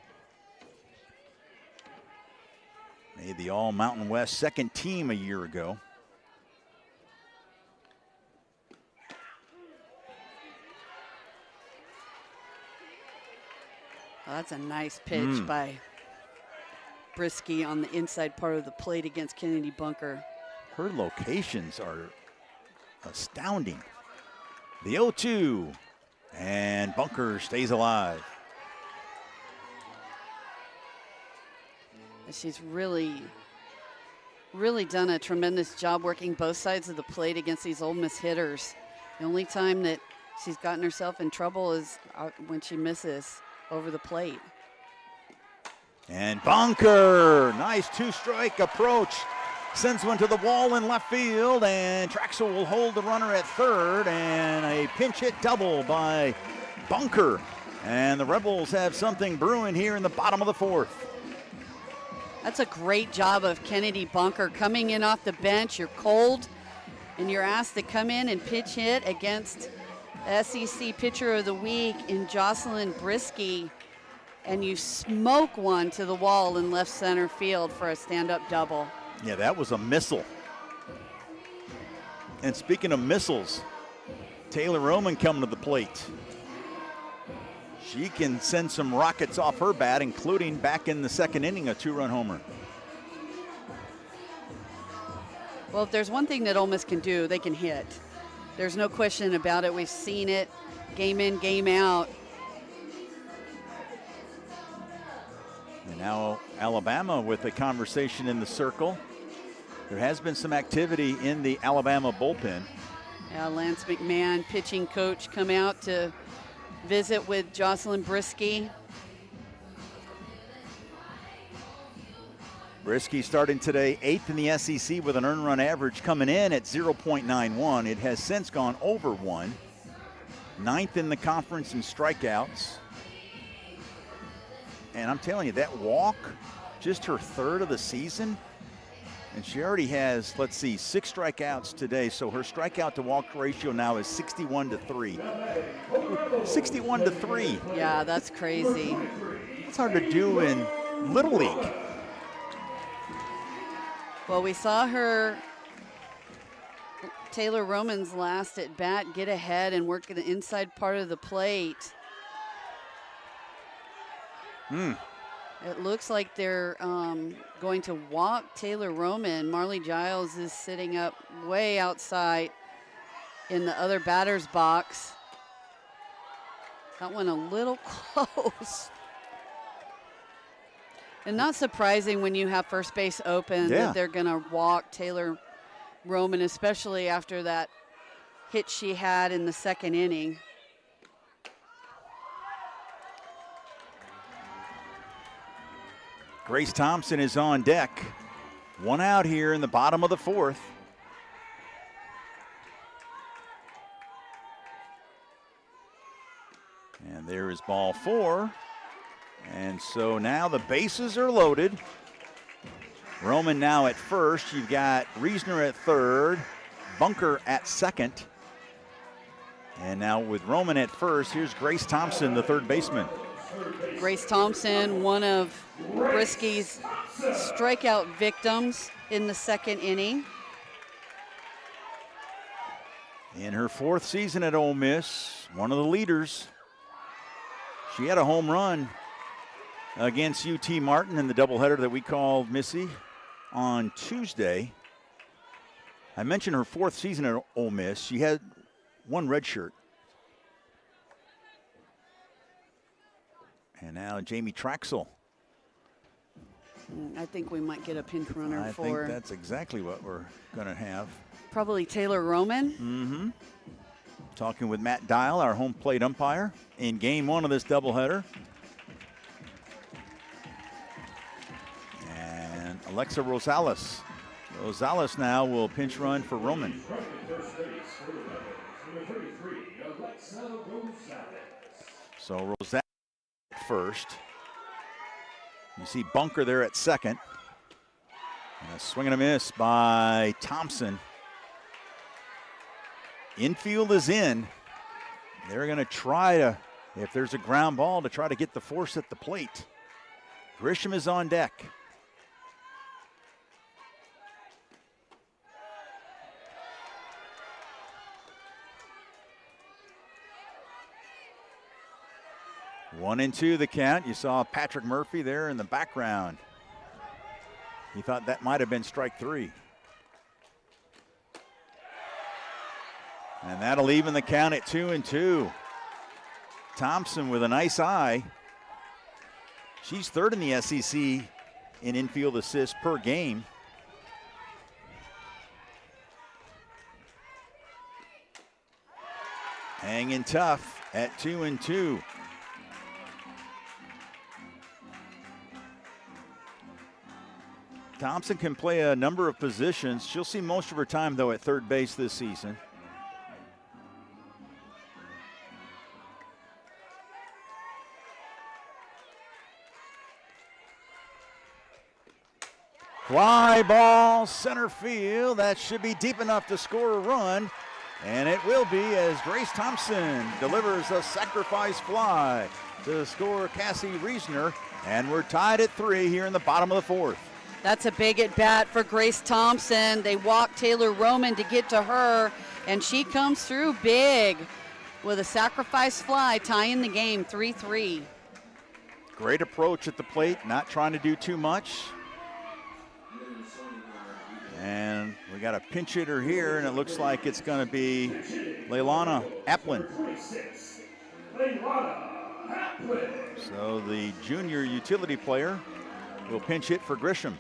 Made the All-Mountain West 2nd team a year ago. Well, that's a nice pitch by Brisky on the inside part of the plate against Kennedy Bunker. Her locations are astounding. The 0-2, and Bunker stays alive. She's really done a tremendous job working both sides of the plate against these Ole Miss hitters. The only time that she's gotten herself in trouble is when she misses over the plate. And Bunker, nice 2-strike approach. Sends one to the wall in left field, and Traxel will hold the runner at 3rd, and a pinch hit double by Bunker. And the Rebels have something brewing here in the bottom of the 4th. That's a great job of Kennedy Bunker coming in off the bench. You're cold, and you're asked to come in and pitch hit against SEC Pitcher of the Week in Jocelyn Brisky, and you smoke one to the wall in left center field for a stand-up double. Yeah, that was a missile. And speaking of missiles, Taylor Roman coming to the plate. She can send some rockets off her bat, including back in the 2nd inning, a 2-run homer. Well, if there's one thing that Ole Miss can do, they can hit. There's no question about it. We've seen it game in, game out. And now Alabama with a conversation in the circle. There has been some activity in the Alabama bullpen. Yeah, Lance McMahon, pitching coach, come out to visit with Jocelyn Brisky. Brisky starting today 8th in the SEC with an earned run average coming in at 0.91. It has since gone over 1. 9th in the conference in strikeouts. And I'm telling you, that walk, just her 3rd of the season. And she already has, 6 strikeouts today. So her strikeout to walk ratio now is 61-3. 61-3. Yeah, that's crazy. It's hard to do in Little League. Well, we saw her, Taylor Roman's last at bat, get ahead and work in the inside part of the plate. It looks like they're going to walk Taylor Roman. Marley Giles is sitting up way outside in the other batter's box. That one a little close. And not surprising when you have first base open that they're going to walk Taylor Roman, especially after that hit she had in the 2nd inning. Grace Thompson is on deck. 1 out here in the bottom of the 4th. And there is ball 4. And so now the bases are loaded. Roman now at first. You've got Reisner at third, Bunker at second. And now with Roman at first, here's Grace Thompson, the third baseman. Grace Thompson, one of Brisky's strikeout victims in the second inning. In her fourth season at Ole Miss, one of the leaders. She had a home run against UT Martin in the doubleheader that we called Missy on Tuesday. I mentioned her fourth season at Ole Miss. She had one red shirt. And now Jamie Traxel. I think we might get a pinch runner I for. think that's exactly what we're going to have. Probably Taylor Roman. Mm-hmm. Talking with Matt Dial, our home plate umpire, in game one of this doubleheader. And Alexa Rosales. Rosales now will pinch run for Roman. So Rosales first. You see Bunker there at second. And a swing and a miss by Thompson. Infield is in. They're going to try to, if there's a ground ball, to try to get the force at the plate. Grisham is on deck. One and two the count. You saw Patrick Murphy there in the background. He thought that might have been strike three. And that'll even the count at 2-2. Thompson with a nice eye. She's third in the SEC in infield assists per game. Hanging tough at 2-2. Thompson can play a number of positions. She'll see most of her time, though, at third base this season. Fly ball, center field. That should be deep enough to score a run. And it will be, as Grace Thompson delivers a sacrifice fly to score Cassie Reisner. And we're tied at 3 here in the bottom of the fourth. That's a big at bat for Grace Thompson. They walk Taylor Roman to get to her, and she comes through big with a sacrifice fly, tying the game 3-3. Great approach at the plate, not trying to do too much. And we got a pinch hitter here, and it looks like it's going to be Leilana Applin. So the junior utility player will pinch hit for Grisham.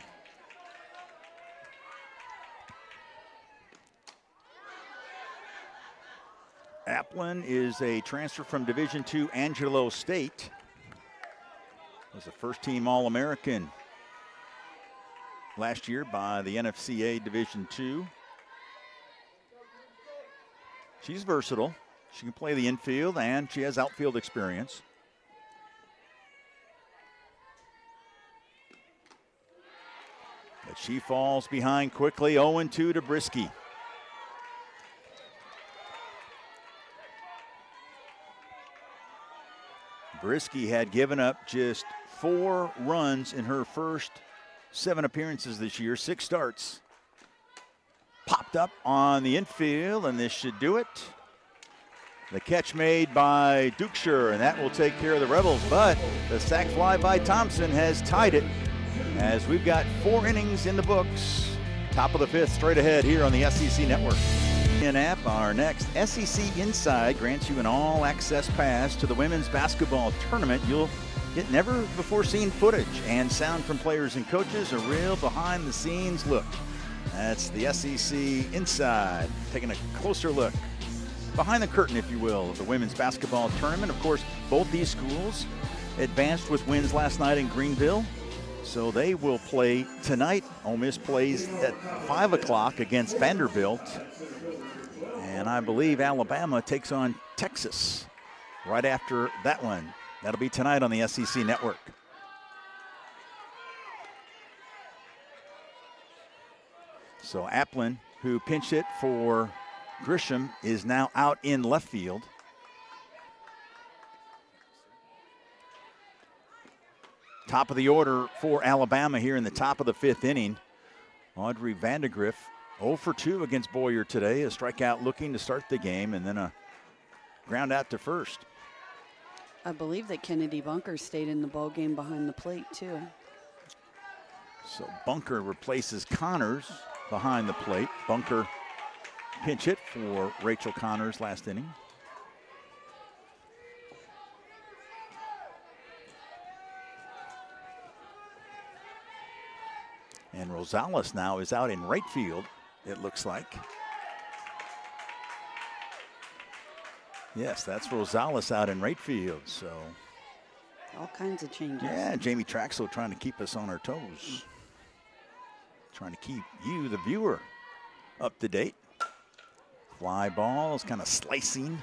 Applin is a transfer from Division II Angelo State. Was a first-team All-American last year by the NFCA Division II. She's versatile. She can play the infield, and she has outfield experience. But she falls behind quickly, 0-2 to Brisky. Brisky had given up just 4 runs in her first 7 appearances this year, 6 starts. Popped up on the infield, and this should do it. The catch made by Dukeshire, and that will take care of the Rebels, but the sac fly by Thompson has tied it as we've got 4 innings in the books. Top of the 5th straight ahead here on the SEC Network. In app, our next SEC Inside grants you an all-access pass to the women's basketball tournament. You'll get never-before-seen footage and sound from players and coaches, a real behind-the-scenes look. That's the SEC Inside, taking a closer look, behind the curtain, if you will, of the women's basketball tournament. Of course, both these schools advanced with wins last night in Greenville, so they will play tonight. Ole Miss plays at 5 o'clock against Vanderbilt. And I believe Alabama takes on Texas right after that one. That'll be tonight on the SEC Network. So Applin, who pinch hit for Grisham, is now out in left field. Top of the order for Alabama here in the top of the 5th inning. Audrey Vandegrift 0 for 2 against Boyer today. A strikeout looking to start the game, and then a ground out to first. I believe that Kennedy Bunker stayed in the ball game behind the plate too. So Bunker replaces Connors behind the plate. Bunker pinch hit for Rachel Connors last inning. And Rosales now is out in right field, it looks like. Yes, that's Rosales out in right field, so. All kinds of changes. Yeah, Jamie Traxel trying to keep us on our toes. Trying to keep you, the viewer, up to date. Fly ball is kind of slicing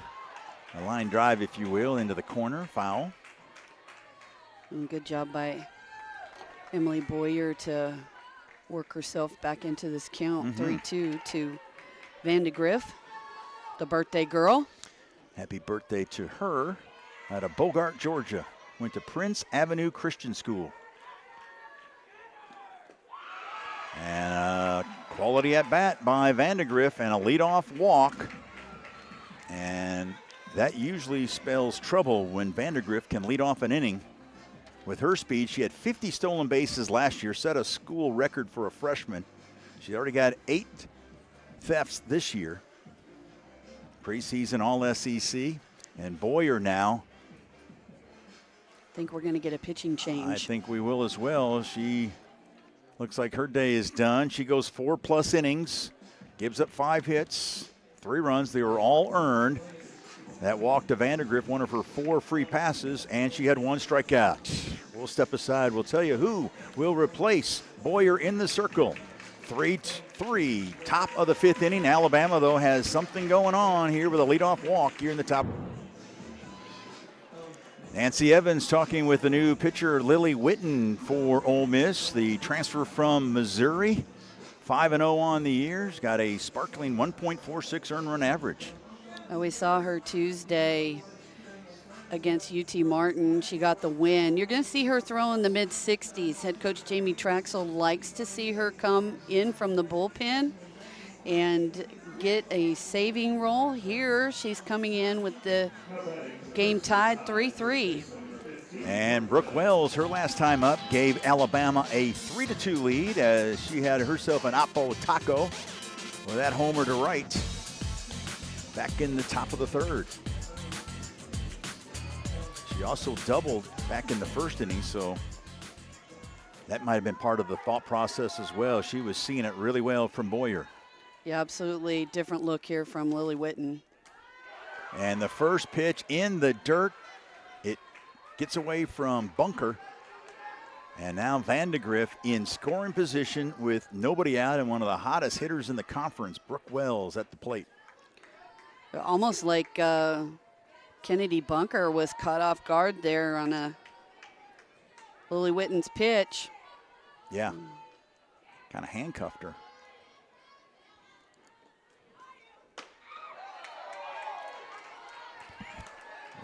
a line drive, if you will, into the corner, foul. And good job by Emily Boyer to work herself back into this count. 3-2 to Vandegrift, the birthday girl. Happy birthday to her out of Bogart, Georgia. Went to Prince Avenue Christian School. And a quality at bat by Vandegrift and a leadoff walk. And that usually spells trouble when Vandegrift can lead off an inning. With her speed, she had 50 stolen bases last year, set a school record for a freshman. She already got 8 thefts this year. Preseason All-SEC. And Boyer now. I think we're going to get a pitching change. I think we will as well. She looks like her day is done. She goes 4+ innings, gives up 5 hits, 3 runs. They were all earned. That walk to Vandegrift, one of her 4 free passes, and she had 1 strikeout. We'll step aside. We'll tell you who will replace Boyer in the circle. 3-3, top of the 5th inning. Alabama, though, has something going on here with a leadoff walk here in the top. Nancy Evans talking with the new pitcher Lily Witten for Ole Miss, the transfer from Missouri. 5-0 on the year. She's got a sparkling 1.46 earned run average. We saw her Tuesday against UT Martin. She got the win. You're going to see her throw in the mid-60s. Head coach Jamie Traxel likes to see her come in from the bullpen and get a saving role. Here she's coming in with the game tied 3-3. And Brooke Wells, her last time up, gave Alabama a 3-2 lead as she had herself an Oppo taco with that homer to right. Back in the top of the 3rd. She also doubled back in the 1st inning, so that might have been part of the thought process as well. She was seeing it really well from Boyer. Yeah, absolutely. Different look here from Lily Witten. And the first pitch in the dirt, it gets away from Bunker. And now Vandegrift in scoring position with nobody out and one of the hottest hitters in the conference, Brooke Wells, at the plate. Almost like Kennedy Bunker was caught off guard there on a Lily Witten's pitch. Yeah, kind of handcuffed her.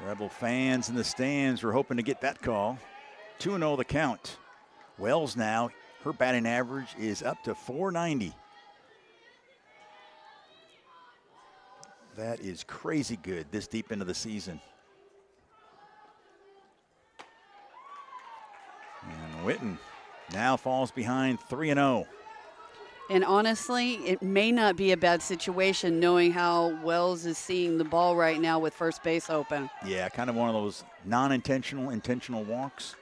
Rebel fans in the stands were hoping to get that call. 2-0 the count. Wells now, her batting average is up to .490. That is crazy good this deep into the season. And Witten now falls behind 3-0. And honestly, it may not be a bad situation knowing how Wells is seeing the ball right now with first base open. Yeah, kind of one of those non-intentional, intentional walks.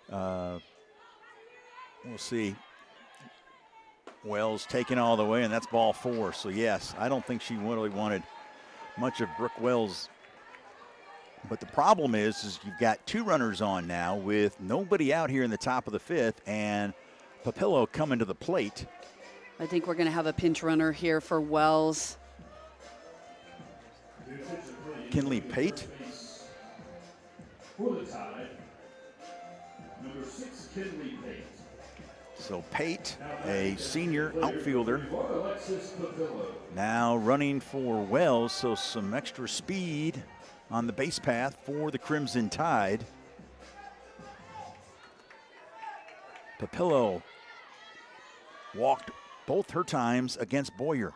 We'll see. Wells taking all the way, and that's ball 4. So, yes, I don't think she really wanted much of Brooke Wells. But the problem is you've got 2 runners on now with nobody out here in the top of the 5th, and Papillo coming to the plate. I think we're going to have a pinch runner here for Wells. Kinley Pate. For the tie, number 6, Kinley Pate. So Pate, a senior outfielder, now running for Wells, so some extra speed on the base path for the Crimson Tide. Papillo walked both her times against Boyer.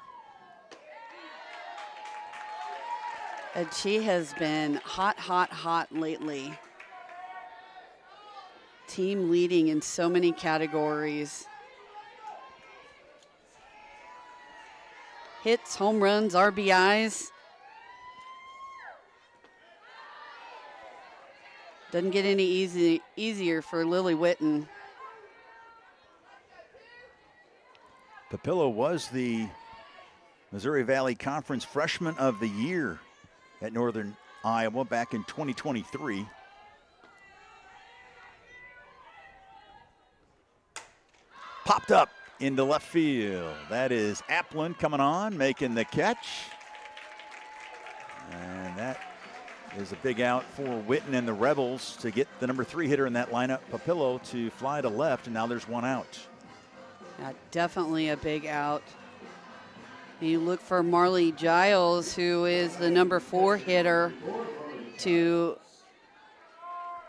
And she has been hot, hot, hot lately. Team leading in so many categories. Hits, home runs, RBIs. Doesn't get any easier for Lily Witten. Papillo was the Missouri Valley Conference Freshman of the Year at Northern Iowa back in 2023. Popped up into left field. That is Applin coming on, making the catch. And that is a big out for Witten and the Rebels to get the number 3 hitter in that lineup, Papillo, to fly to left, and now there's one out. Yeah, definitely a big out. And you look for Marley Giles, who is the number 4 hitter, to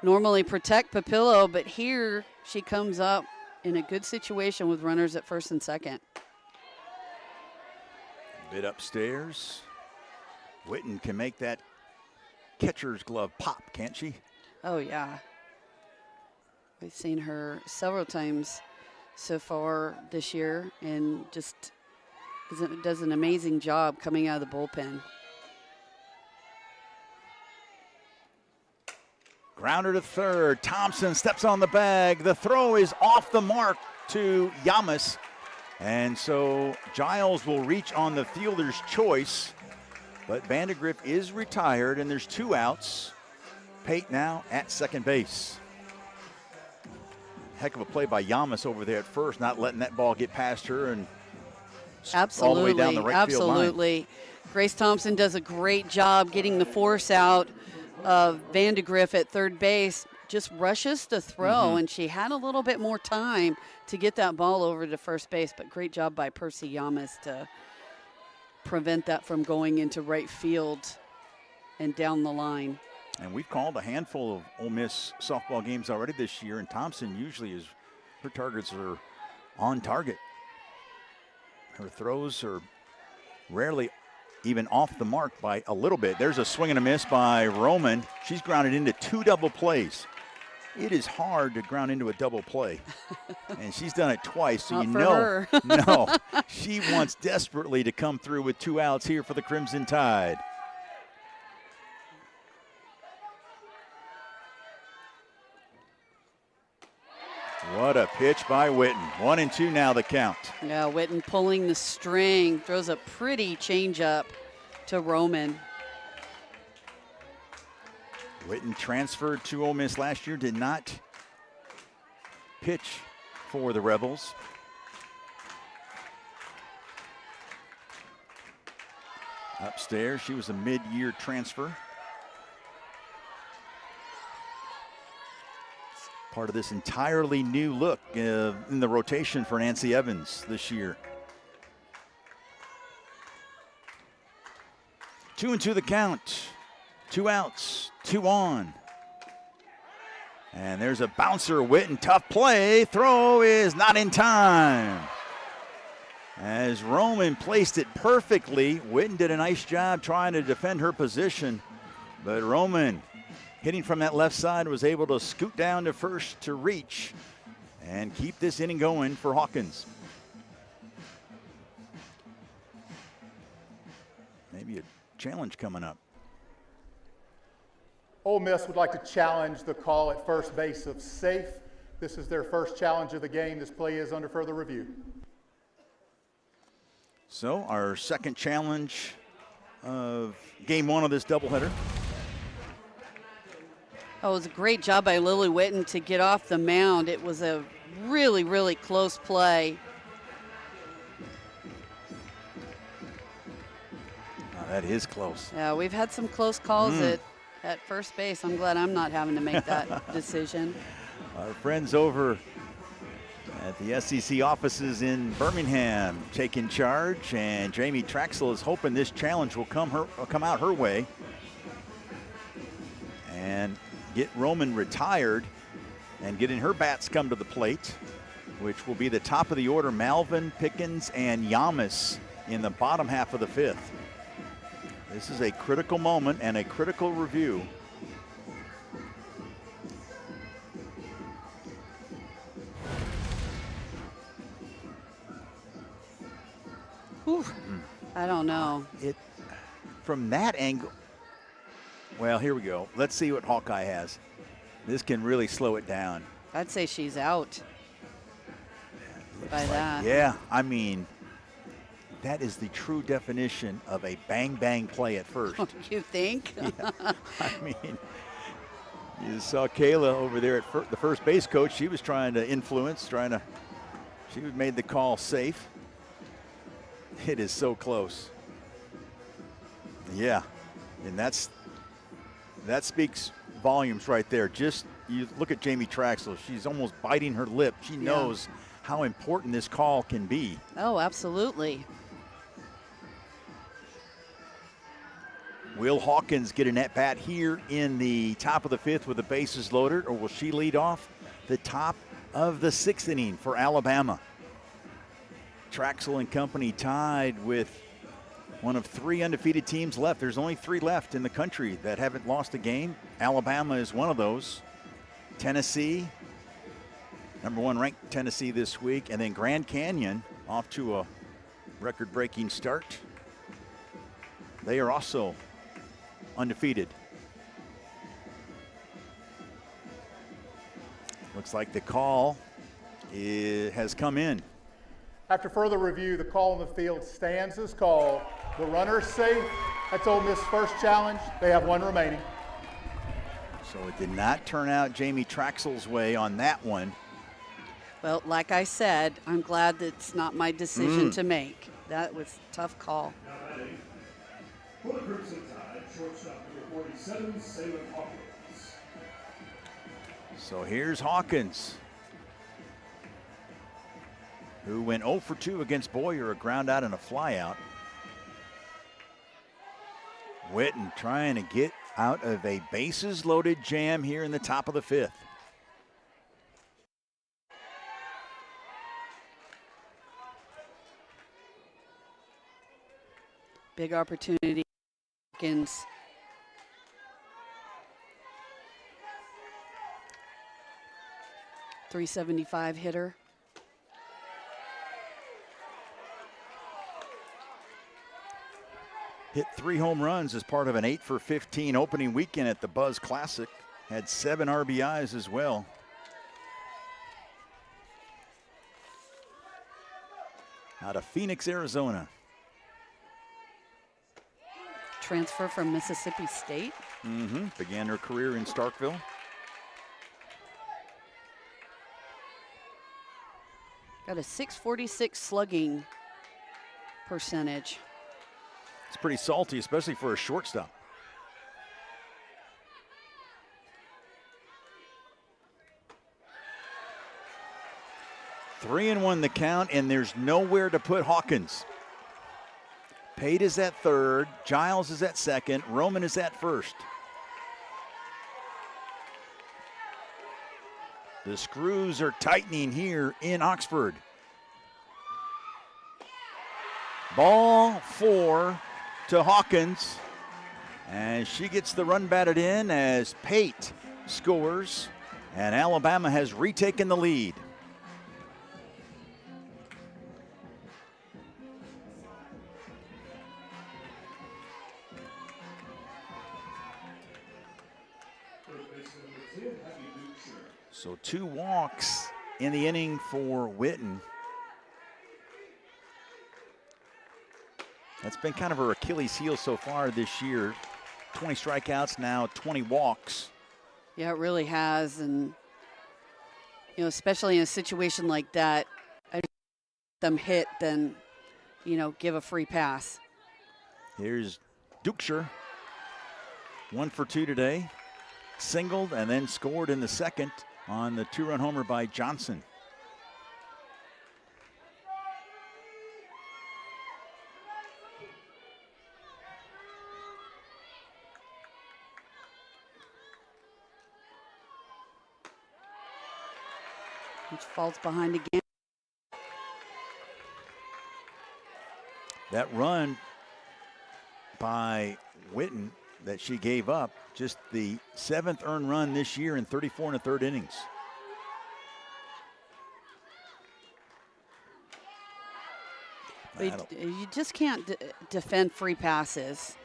normally protect Papillo, but here she comes up in a good situation with runners at first and second. Bit upstairs. Witten can make that catcher's glove pop, can't she? Oh, yeah. We've seen her several times so far this year, and just does an amazing job coming out of the bullpen. Grounder to third. Thompson steps on the bag. The throw is off the mark to Yamas. And so Giles will reach on the fielder's choice. But Vandegrift is retired, and there's 2 outs. Pate now at second base. Heck of a play by Yamas over there at first, not letting that ball get past her and all the way down the right field line. Absolutely. Grace Thompson does a great job getting the force out of Vandegrift at third base. Just rushes the throw, and she had a little bit more time to get that ball over to first base, but great job by Percy Yamas to prevent that from going into right field and down the line. And we've called a handful of Ole Miss softball games already this year, and Thompson usually is, her targets are on target. Her throws are rarely even off the mark by a little bit. There's a swing and a miss by Roman. She's grounded into 2 double plays. It is hard to ground into a double play. And she's done it twice, so Not you for know. her. No, she wants desperately to come through with 2 outs here for the Crimson Tide. What a pitch by Witten. 1-2 now the count. Yeah, Witten pulling the string, throws a pretty changeup to Roman. Witten transferred to Ole Miss last year, did not pitch for the Rebels. Upstairs, she was a mid-year transfer. Part of this entirely new look in the rotation for Nancy Evans this year. 2-2 the count. 2 outs, 2 on. And there's a bouncer, Witten, tough play. Throw is not in time. As Roman placed it perfectly, Witten did a nice job trying to defend her position, but Roman, hitting from that left side, was able to scoot down to first to reach and keep this inning going for Hawkins. Maybe a challenge coming up. Ole Miss would like to challenge the call at first base of safe. This is their first challenge of the game. This play is under further review. So our second challenge of game 1 of this doubleheader. Oh, it was a great job by Lily Witten to get off the mound. It was a really, really close play. Oh, that is close. Yeah, we've had some close calls at first base. I'm glad I'm not having to make that decision. Our friends over at the SEC offices in Birmingham, taking charge, and Jamie Traxel is hoping this challenge will come out her way and get Roman retired and getting her bats come to the plate, which will be the top of the order, Malvin, Pickens, and Yamas in the bottom half of the fifth. This is a critical moment and a critical review. Whew. I don't know. From that angle, well, here we go. Let's see what Hawkeye has. This can really slow it down. I'd say she's out by that. Yeah, I mean, that is the true definition of a bang-bang play at first. You think? Yeah. I mean, you saw Kayla over there at the first base coach. She was trying to influence, she made the call safe. It is so close. Yeah, and that speaks volumes right there. Just you look at Jamie Traxel. She's almost biting her lip. She knows how important this call can be. Oh, absolutely. Will Hawkins get an at-bat here in the top of the fifth with the bases loaded, or will she lead off the top of the sixth inning for Alabama? Traxel and company tied with one of three undefeated teams left. There's only three left in the country that haven't lost a game. Alabama is one of those. Tennessee, number one ranked Tennessee this week, and then Grand Canyon off to a record-breaking start. They are also undefeated. Looks like the call has come in. After further review, the call on the field stands as called. The runner is safe. That's Ole Miss' first challenge. They have one remaining. So it did not turn out Jamie Traxel's way on that one. Well, like I said, I'm glad that's not my decision to make. That was a tough call. For the Crimson Tide, shortstop number 47, Salem Hawkins. So here's Hawkins, who went 0 for 2 against Boyer, a ground out and a fly out. Witten trying to get out of a bases loaded jam here in the top of the fifth. Big opportunity. Hawkins. .375 hitter. Hit 3 home runs as part of an 8 for 15 opening weekend at the Buzz Classic. Had 7 RBIs as well. Out of Phoenix, Arizona. Transfer from Mississippi State. Began her career in Starkville. Got a .646 slugging percentage. It's pretty salty, especially for a shortstop. Three and one the count, and there's nowhere to put Hawkins. Pate is at third, Giles is at second, Roman is at first. The screws are tightening here in Oxford. Ball 4 to Hawkins, and she gets the run batted in as Pate scores, and Alabama has retaken the lead. So 2 walks in the inning for Witten. That's been kind of her Achilles heel so far this year. 20 strikeouts, now 20 walks. Yeah, it really has. And, you know, especially in a situation like that, I'd them hit than, you know, give a free pass. Here's Dukeshire. 1 for 2 today. Singled and then scored in the second on the 2-run homer by Johnson. Which falls behind again. That run by Witten that she gave up, just the 7th earned run this year in 34 1/3 innings. You just can't defend free passes.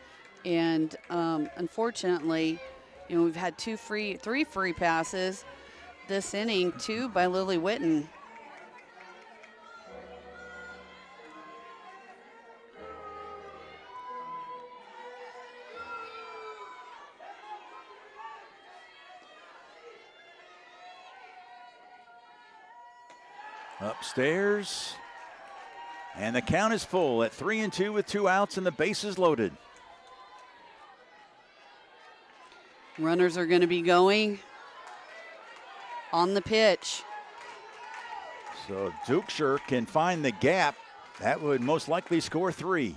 And unfortunately, we've had 3 free passes this inning, 2 by Lily Witten. Upstairs, and the count is full at 3-2 with 2 outs and the bases loaded. Runners are going to be going on the pitch. So Dukeshire can find the gap. That would most likely score 3.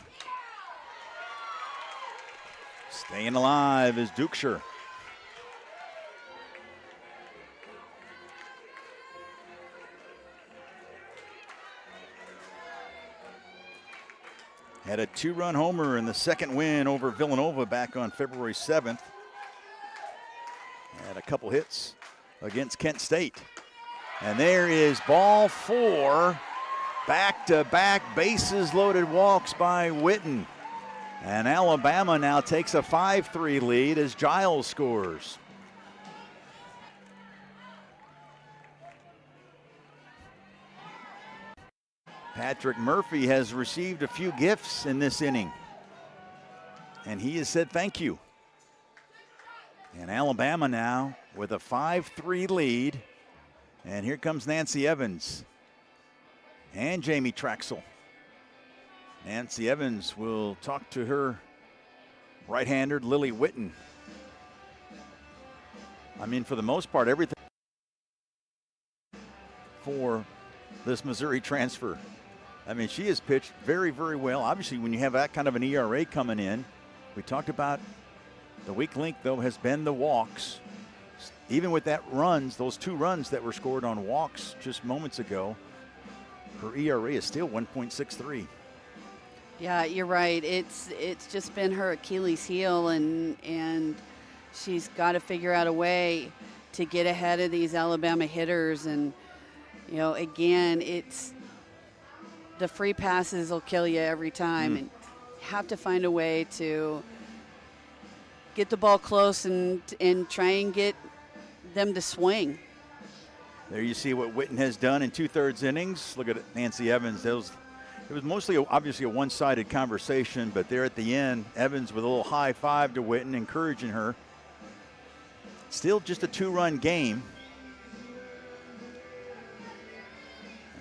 Staying alive is Dukeshire. Had a 2-run homer in the second win over Villanova back on February 7th. Had a couple hits against Kent State. And there is ball 4. Back-to-back bases loaded walks by Witten. And Alabama now takes a 5-3 lead as Giles scores. Patrick Murphy has received a few gifts in this inning, and he has said thank you. And Alabama now with a 5-3 lead, and here comes Nancy Evans and Jamie Traxel. Nancy Evans will talk to her right-hander Lily Witten. I mean, for the most part, everything for this Missouri transfer. I mean, she has pitched very, very well. Obviously, when you have that kind of an ERA coming in, we talked about the weak link, though, has been the walks. Even with that runs, those 2 runs that were scored on walks just moments ago, her ERA is still 1.63. Yeah, you're right. It's just been her Achilles heel, and she's got to figure out a way to get ahead of these Alabama hitters. And, again, it's the free passes will kill you every time, and have to find a way to get the ball close and try and get them to swing. There you see what Witten has done in 2/3 innings. Look at it, Nancy Evans. It was mostly obviously a one-sided conversation, but there at the end, Evans with a little high five to Witten, encouraging her. Still just a 2-run game.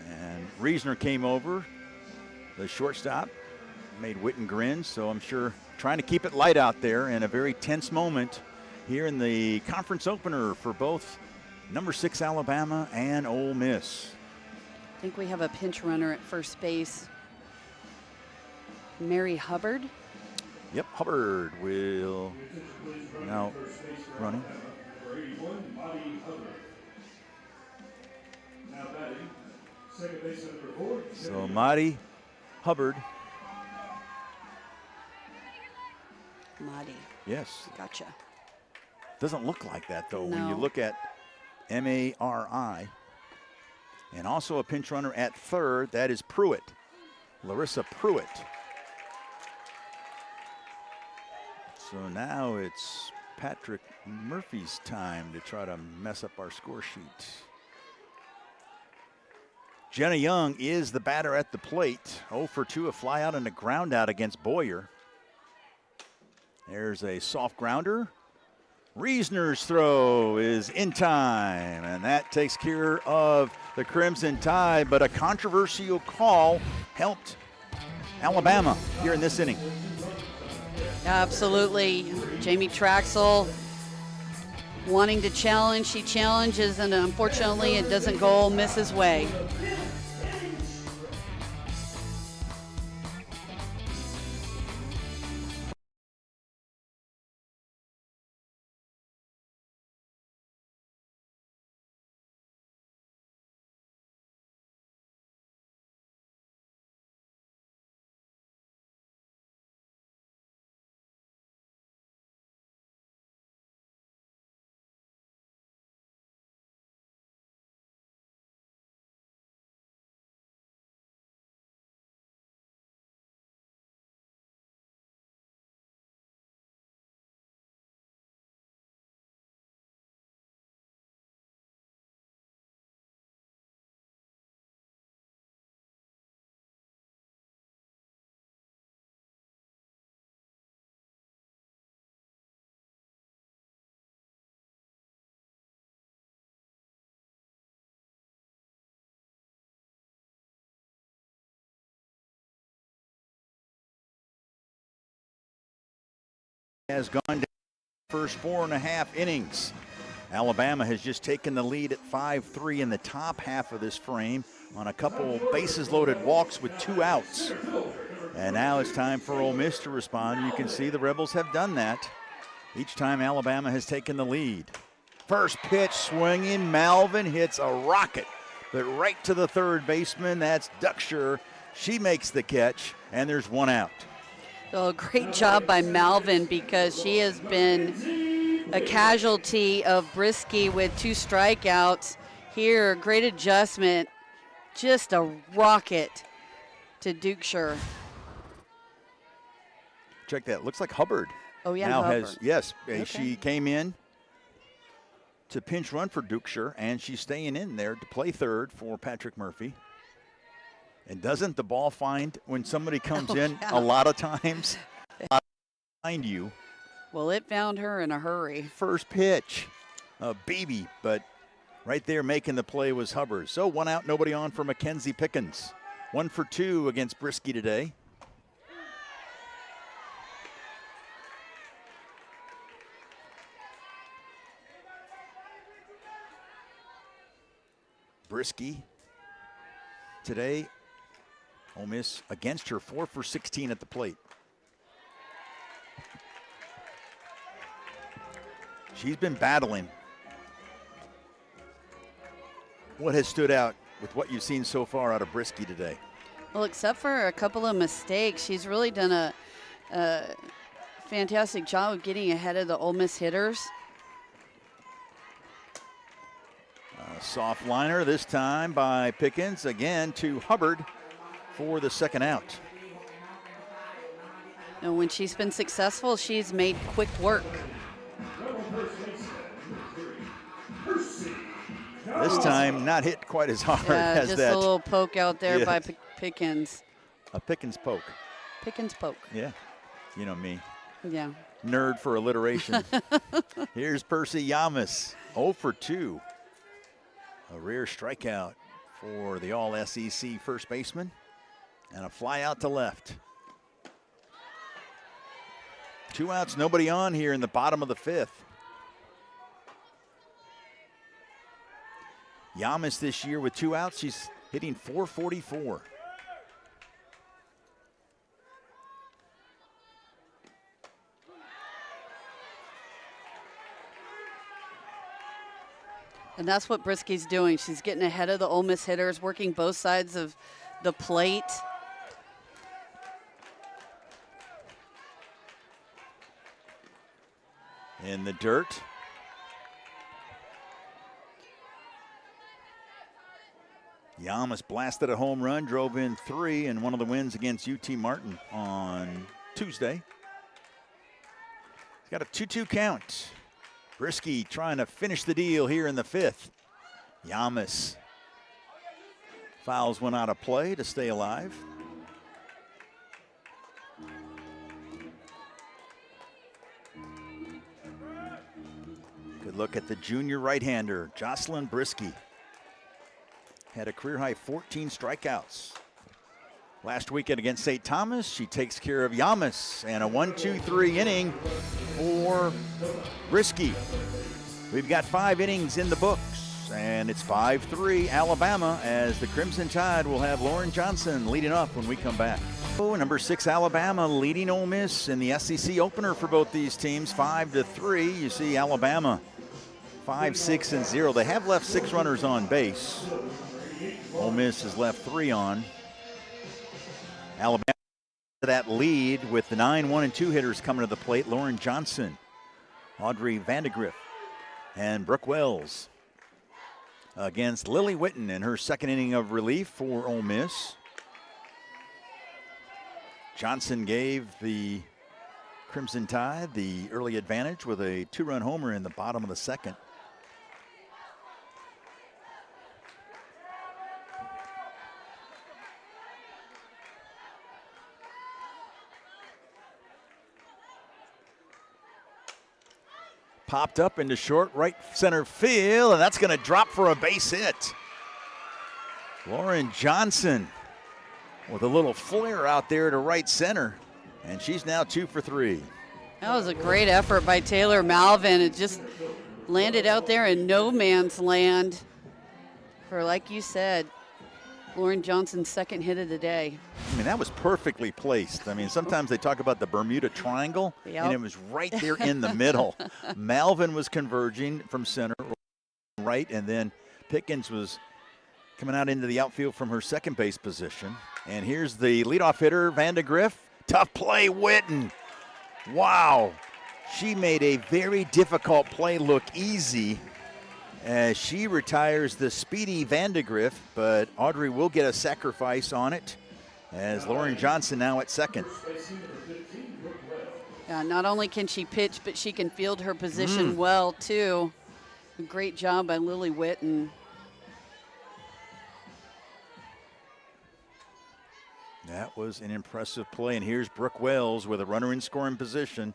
And Reisner came over, the shortstop, made Witten grin, so I'm sure trying to keep it light out there in a very tense moment here in the conference opener for both number 6 Alabama and Ole Miss. I think we have a pinch runner at first base. Mary Hubbard. Yep, Hubbard will now running. So Maddie Hubbard. Maddie. Yes. Gotcha. Doesn't look like that, though, when you No. look at Mari. And also a pinch runner at third, that is Pruitt, Larissa Pruitt. So now it's Patrick Murphy's time to try to mess up our score sheet. Jenna Young is the batter at the plate. 0 for 2, a fly out and a ground out against Boyer. There's a soft grounder. Reisner's throw is in time, and that takes care of the Crimson Tide, but a controversial call helped Alabama here in this inning. Absolutely. Jamie Traxel wanting to challenge. She challenges, and unfortunately it doesn't go Ole Miss's way. has gone down the first 4.5 innings. Alabama has just taken the lead at 5-3 in the top half of this frame on a couple bases loaded walks with 2 outs. And now it's time for Ole Miss to respond. You can see the Rebels have done that each time Alabama has taken the lead. First pitch swinging, Malvin hits a rocket, but right to the third baseman. That's Duckshire. She makes the catch, and there's 1 out. Oh, great job by Malvin, because she has been a casualty of Brisky with 2 strikeouts. Here, great adjustment. Just a rocket to Duckshire. Check that. Looks like Hubbard. Oh, yeah, now Hubbard. Okay. She came in to pinch run for Duckshire, and she's staying in there to play third for Patrick Murphy. And doesn't the ball find when somebody comes in a lot of times? Find you. Well, it found her in a hurry. First pitch, a baby, but right there making the play was Hubbard. So 1 out, nobody on for Mackenzie Pickens. 1 for 2 against Brisky today. Brisky today, Ole Miss against her, 4 for 16 at the plate. She's been battling. What has stood out with what you've seen so far out of Brisky today? Well, except for a couple of mistakes, she's really done a fantastic job of getting ahead of the Ole Miss hitters. A soft liner this time by Pickens, again to Hubbard for the 2nd out. And when she's been successful, she's made quick work. This time not hit quite as hard as just that. A little poke out there by Pickens. A Pickens poke. Pickens poke. Yeah, you know me. Yeah. Nerd for alliteration. Here's Percy Yamas, 0 for 2. A rare strikeout for the All-SEC first baseman, and a fly out to left. 2 outs, nobody on here in the bottom of the 5th. Yamas this year with 2 outs, she's hitting .444. And that's what Brisky's doing. She's getting ahead of the Ole Miss hitters, working both sides of the plate. In the dirt. Yamas blasted a home run, drove in 3 in one of the wins against UT Martin on Tuesday. He's got a 2-2 count. Brisky trying to finish the deal here in the 5th. Yamas fouls one out of play to stay alive. Good look at the junior right-hander, Jocelyn Brisky. Had a career-high 14 strikeouts. Last weekend against St. Thomas, she takes care of Yamas, and a 1-2-3 inning for Brisky. We've got 5 innings in the books, and it's 5-3 Alabama, as the Crimson Tide will have Lauren Johnson leading up when we come back. Number 6 Alabama leading Ole Miss in the SEC opener for both these teams, 5-3. You see Alabama 5-6-0. They have left 6 runners on base. Ole Miss has left 3 on. Alabama that lead with the 9-1-2 hitters coming to the plate. Lauren Johnson, Audrey Vandegrift, and Brooke Wells against Lily Witten in her 2nd inning of relief for Ole Miss. Johnson gave the Crimson Tide the early advantage with a 2-run homer in the bottom of the 2nd. Popped up into short right center field, and that's going to drop for a base hit. Lauren Johnson with a little flare out there to right center, and she's now 2 for 3. That was a great effort by Taylor Malvin. It just landed out there in no man's land for, like you said, Lauren Johnson's second hit of the day. I mean, that was perfectly placed. I mean, sometimes they talk about the Bermuda Triangle, and it was right there in the middle. Malvin was converging from center right, and then Pickens was coming out into the outfield from her second base position. And here's the leadoff hitter, Vandegrift. Tough play, Witten. Wow. She made a very difficult play look easy as she retires the speedy Vandegrift, but Audrey will get a sacrifice on it as Lauren Johnson now at second. Yeah, not only can she pitch, but she can field her position well, too. A great job by Lily Witten. That was an impressive play, and here's Brooke Wells with a runner in scoring position.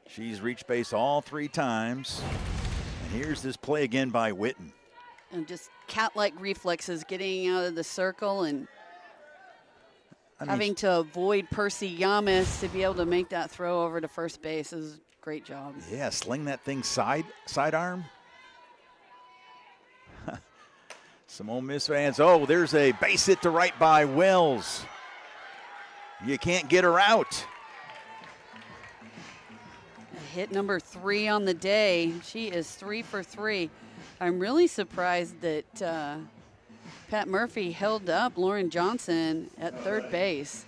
She's reached base all 3 times. And here's this play again by Witten. And just cat-like reflexes, getting out of the circle and having to avoid Percy Yamas to be able to make that throw over to first base. Is a great job. Yeah, sling that thing sidearm. Some Ole Miss fans. Oh, there's a base hit to right by Wells. You can't get her out. Hit number 3 on the day. She is 3 for 3. I'm really surprised that Pat Murphy held up Lauren Johnson at third base.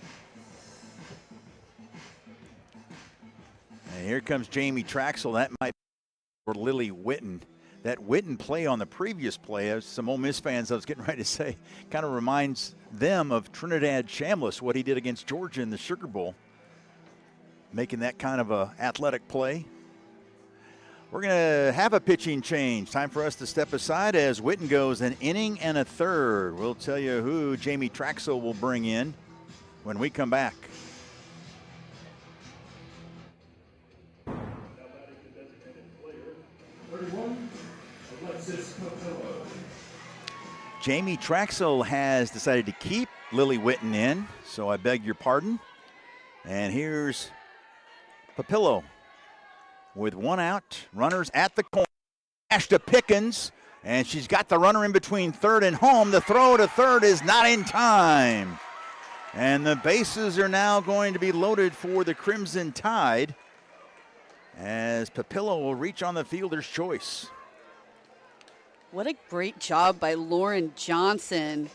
And here comes Jamie Traxel. That might be for Lily Witten. That Witten play on the previous play, as some Ole Miss fans I was getting ready to say, kind of reminds them of Trinidad Chambliss, what he did against Georgia in the Sugar Bowl, making that kind of a athletic play. We're going to have a pitching change. Time for us to step aside as Witten goes an inning and a third. We'll tell you who Jamie Traxel will bring in when we come back. Jamie Traxel has decided to keep Lily Witten in, so I beg your pardon. And here's Papillo with 1 out, runners at the corner. Dash to Pickens, and she's got the runner in between third and home. The throw to third is not in time. And the bases are now going to be loaded for the Crimson Tide as Papillo will reach on the fielder's choice. What a great job by Lauren Johnson.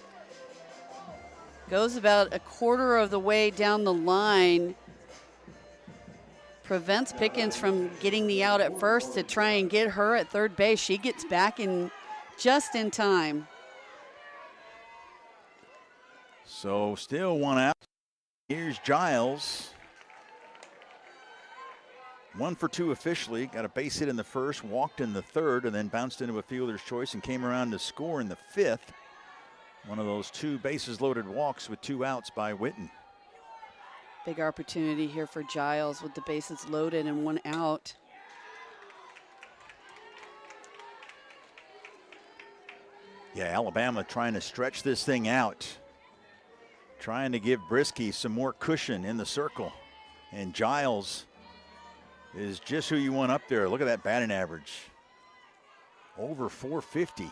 Goes about a quarter of the way down the line. Prevents Pickens from getting the out at first to try and get her at third base. She gets back in just in time. So still 1 out. Here's Giles. 1 for 2 officially. Got a base hit in the first, walked in the third, and then bounced into a fielder's choice and came around to score in the 5th. One of those 2 bases loaded walks with 2 outs by Witten. Big opportunity here for Giles with the bases loaded and 1 out. Yeah, Alabama trying to stretch this thing out. Trying to give Brisky some more cushion in the circle. And Giles is just who you want up there. Look at that batting average. Over 450.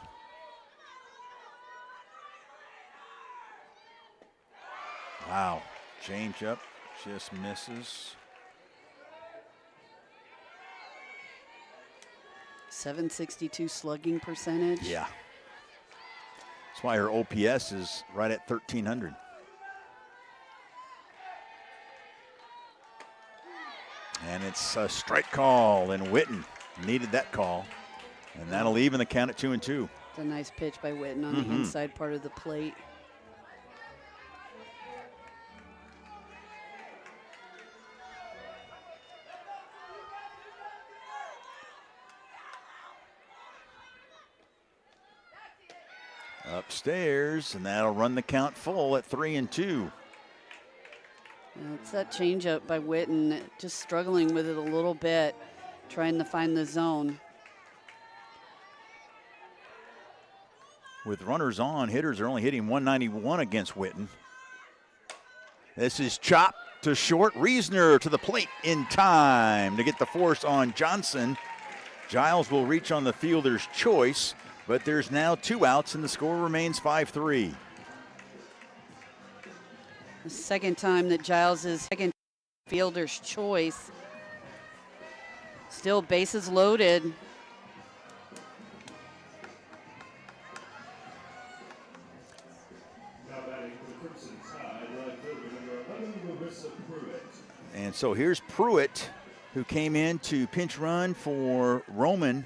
Wow. Change up, just misses. .762 slugging percentage. Yeah. That's why her OPS is right at 1,300. And it's a strike call, and Witten needed that call. And that'll even the count at 2-2. It's a nice pitch by Witten on the inside part of the plate. Upstairs, and that'll run the count full at 3-2. It's that changeup by Witten, just struggling with it a little bit, trying to find the zone. With runners on, hitters are only hitting 191 against Witten. This is chopped to short. Reesner to the plate in time to get the force on Johnson. Giles will reach on the fielder's choice, but there's now 2 outs and the score remains 5-3. The second time that Giles is second fielder's choice. Still bases loaded. Now batting for the Crimson Tide, right fielder number 11, Marissa Pruitt. And so here's Pruitt, who came in to pinch run for Roman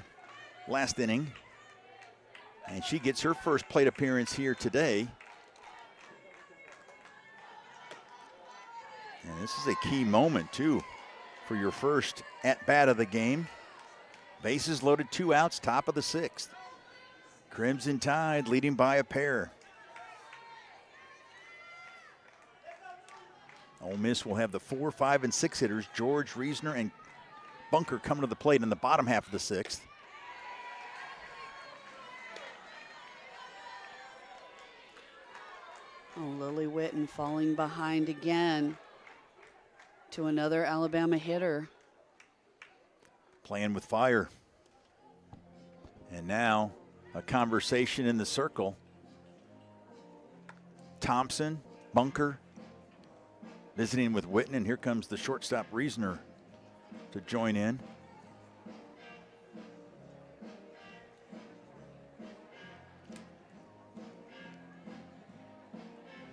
last inning. And she gets her first plate appearance here today. And this is a key moment, too, for your first at-bat of the game. Bases loaded, 2 outs, top of the 6th. Crimson Tide leading by a pair. Ole Miss will have the 4, 5, and 6 hitters, George, Reesner, and Bunker coming to the plate in the bottom half of the 6th. Oh, Lily Witten falling behind again to another Alabama hitter. Playing with fire. And now a conversation in the circle. Thompson, Bunker, visiting with Witten, and here comes the shortstop Reesner to join in.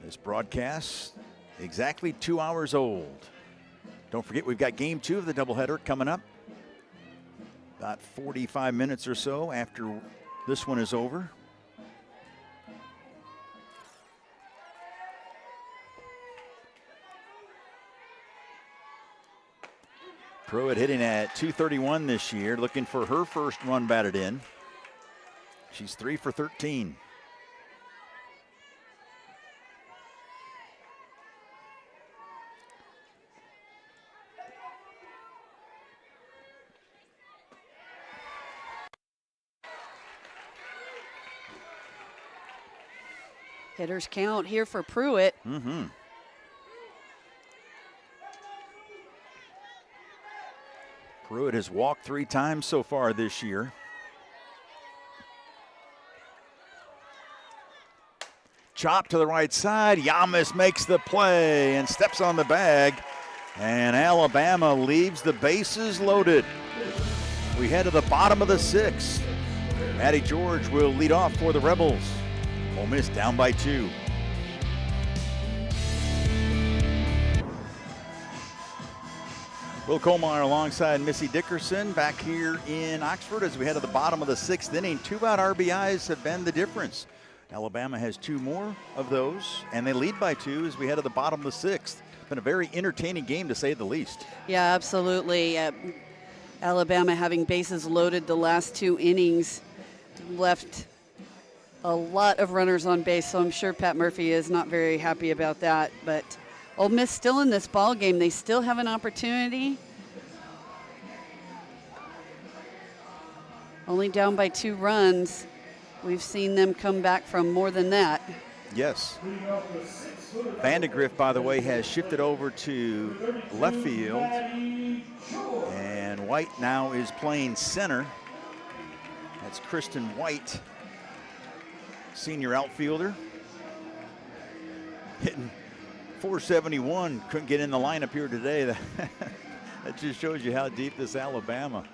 This broadcast exactly 2 hours old. Don't forget, we've got game 2 of the doubleheader coming up. About 45 minutes or so after this one is over. Pruitt hitting at .231 this year, looking for her first run batted in. She's 3 for 13. Hitters count here for Pruitt. Pruitt has walked 3 times so far this year. Chop to the right side. Yamas makes the play and steps on the bag. And Alabama leaves the bases loaded. We head to the bottom of the 6th. Maddie George will lead off for the Rebels. Ole Miss down by 2. Will Colmar alongside Missy Dickerson back here in Oxford as we head to the bottom of the 6th inning. 2-out RBIs have been the difference. Alabama has 2 more of those, and they lead by 2 as we head to the bottom of the 6th. Been a very entertaining game, to say the least. Yeah, absolutely. Alabama having bases loaded the last 2 innings left a lot of runners on base, so I'm sure Pat Murphy is not very happy about that. But Ole Miss still in this ball game. They still have an opportunity. Only down by 2 runs. We've seen them come back from more than that. Yes. Vandegrift, by the way, has shifted over to left field. And White now is playing center. That's Kristen White, senior outfielder. Hitting .471, couldn't get in the lineup here today. That just shows you how deep this Alabama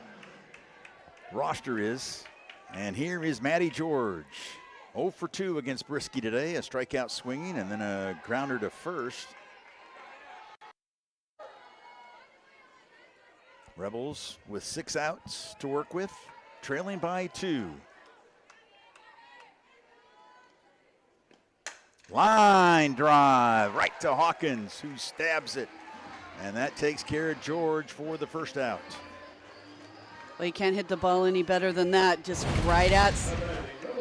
roster is. And here is Maddie George. 0 for 2 against Brisky today. A strikeout swinging and then a grounder to first. Rebels with 6 outs to work with, trailing by 2. Line drive right to Hawkins, who stabs it. And that takes care of George for the first out. Well, you can't hit the ball any better than that. Just right at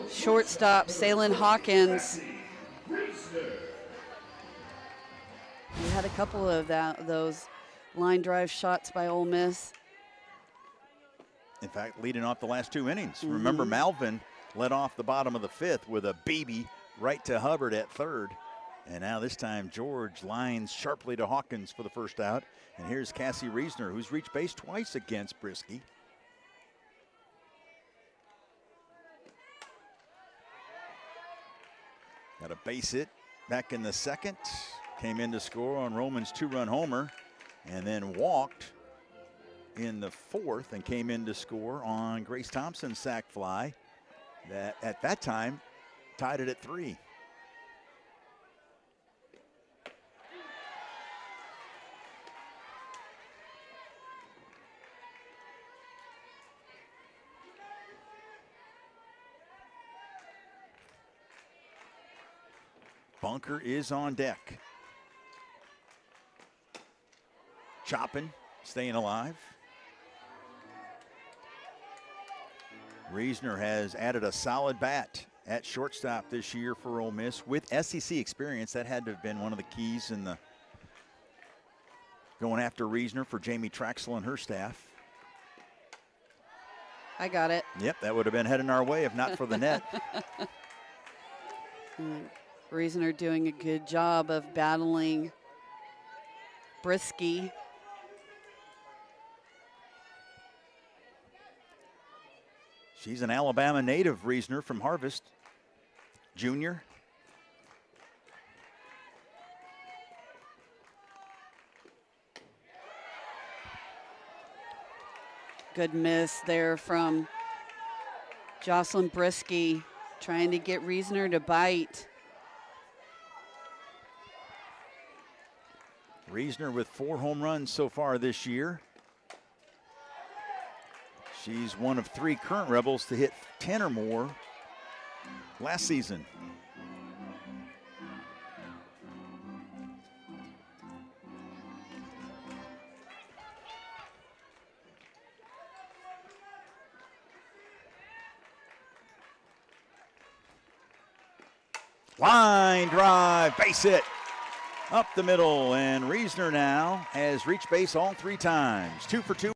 shortstop, Salyn Hawkins. We had a couple of those line drive shots by Ole Miss. In fact, leading off the last 2 innings. Remember, Malvin led off the bottom of the 5th with a baby right to Hubbard at third. And now this time George lines sharply to Hawkins for the first out. And here's Cassie Reisner, who's reached base twice against Brisky. Got a base hit back in the second. Came in to score on Roman's 2-run homer. And then walked in the fourth and came in to score on Grace Thompson's sac fly. That at that time tied it at 3. Bunker is on deck. Chopping, staying alive. Reisner has added a solid bat at shortstop this year for Ole Miss with SEC experience. That had to have been one of the keys in the going after Reisner for Jamie Traxel and her staff. I got it. Yep, that would have been heading our way if not for the net. Reisner doing a good job of battling Brisky. She's an Alabama native, Reisner, from Harvest, junior. Good miss there from Jocelyn Brisky, trying to get Reisner to bite. Reisner with 4 home runs so far this year. She's one of 3 current Rebels to hit 10 or more last season. Line drive, base hit. Up the middle, and Reisner now has reached base all 3 times. 2 for 2.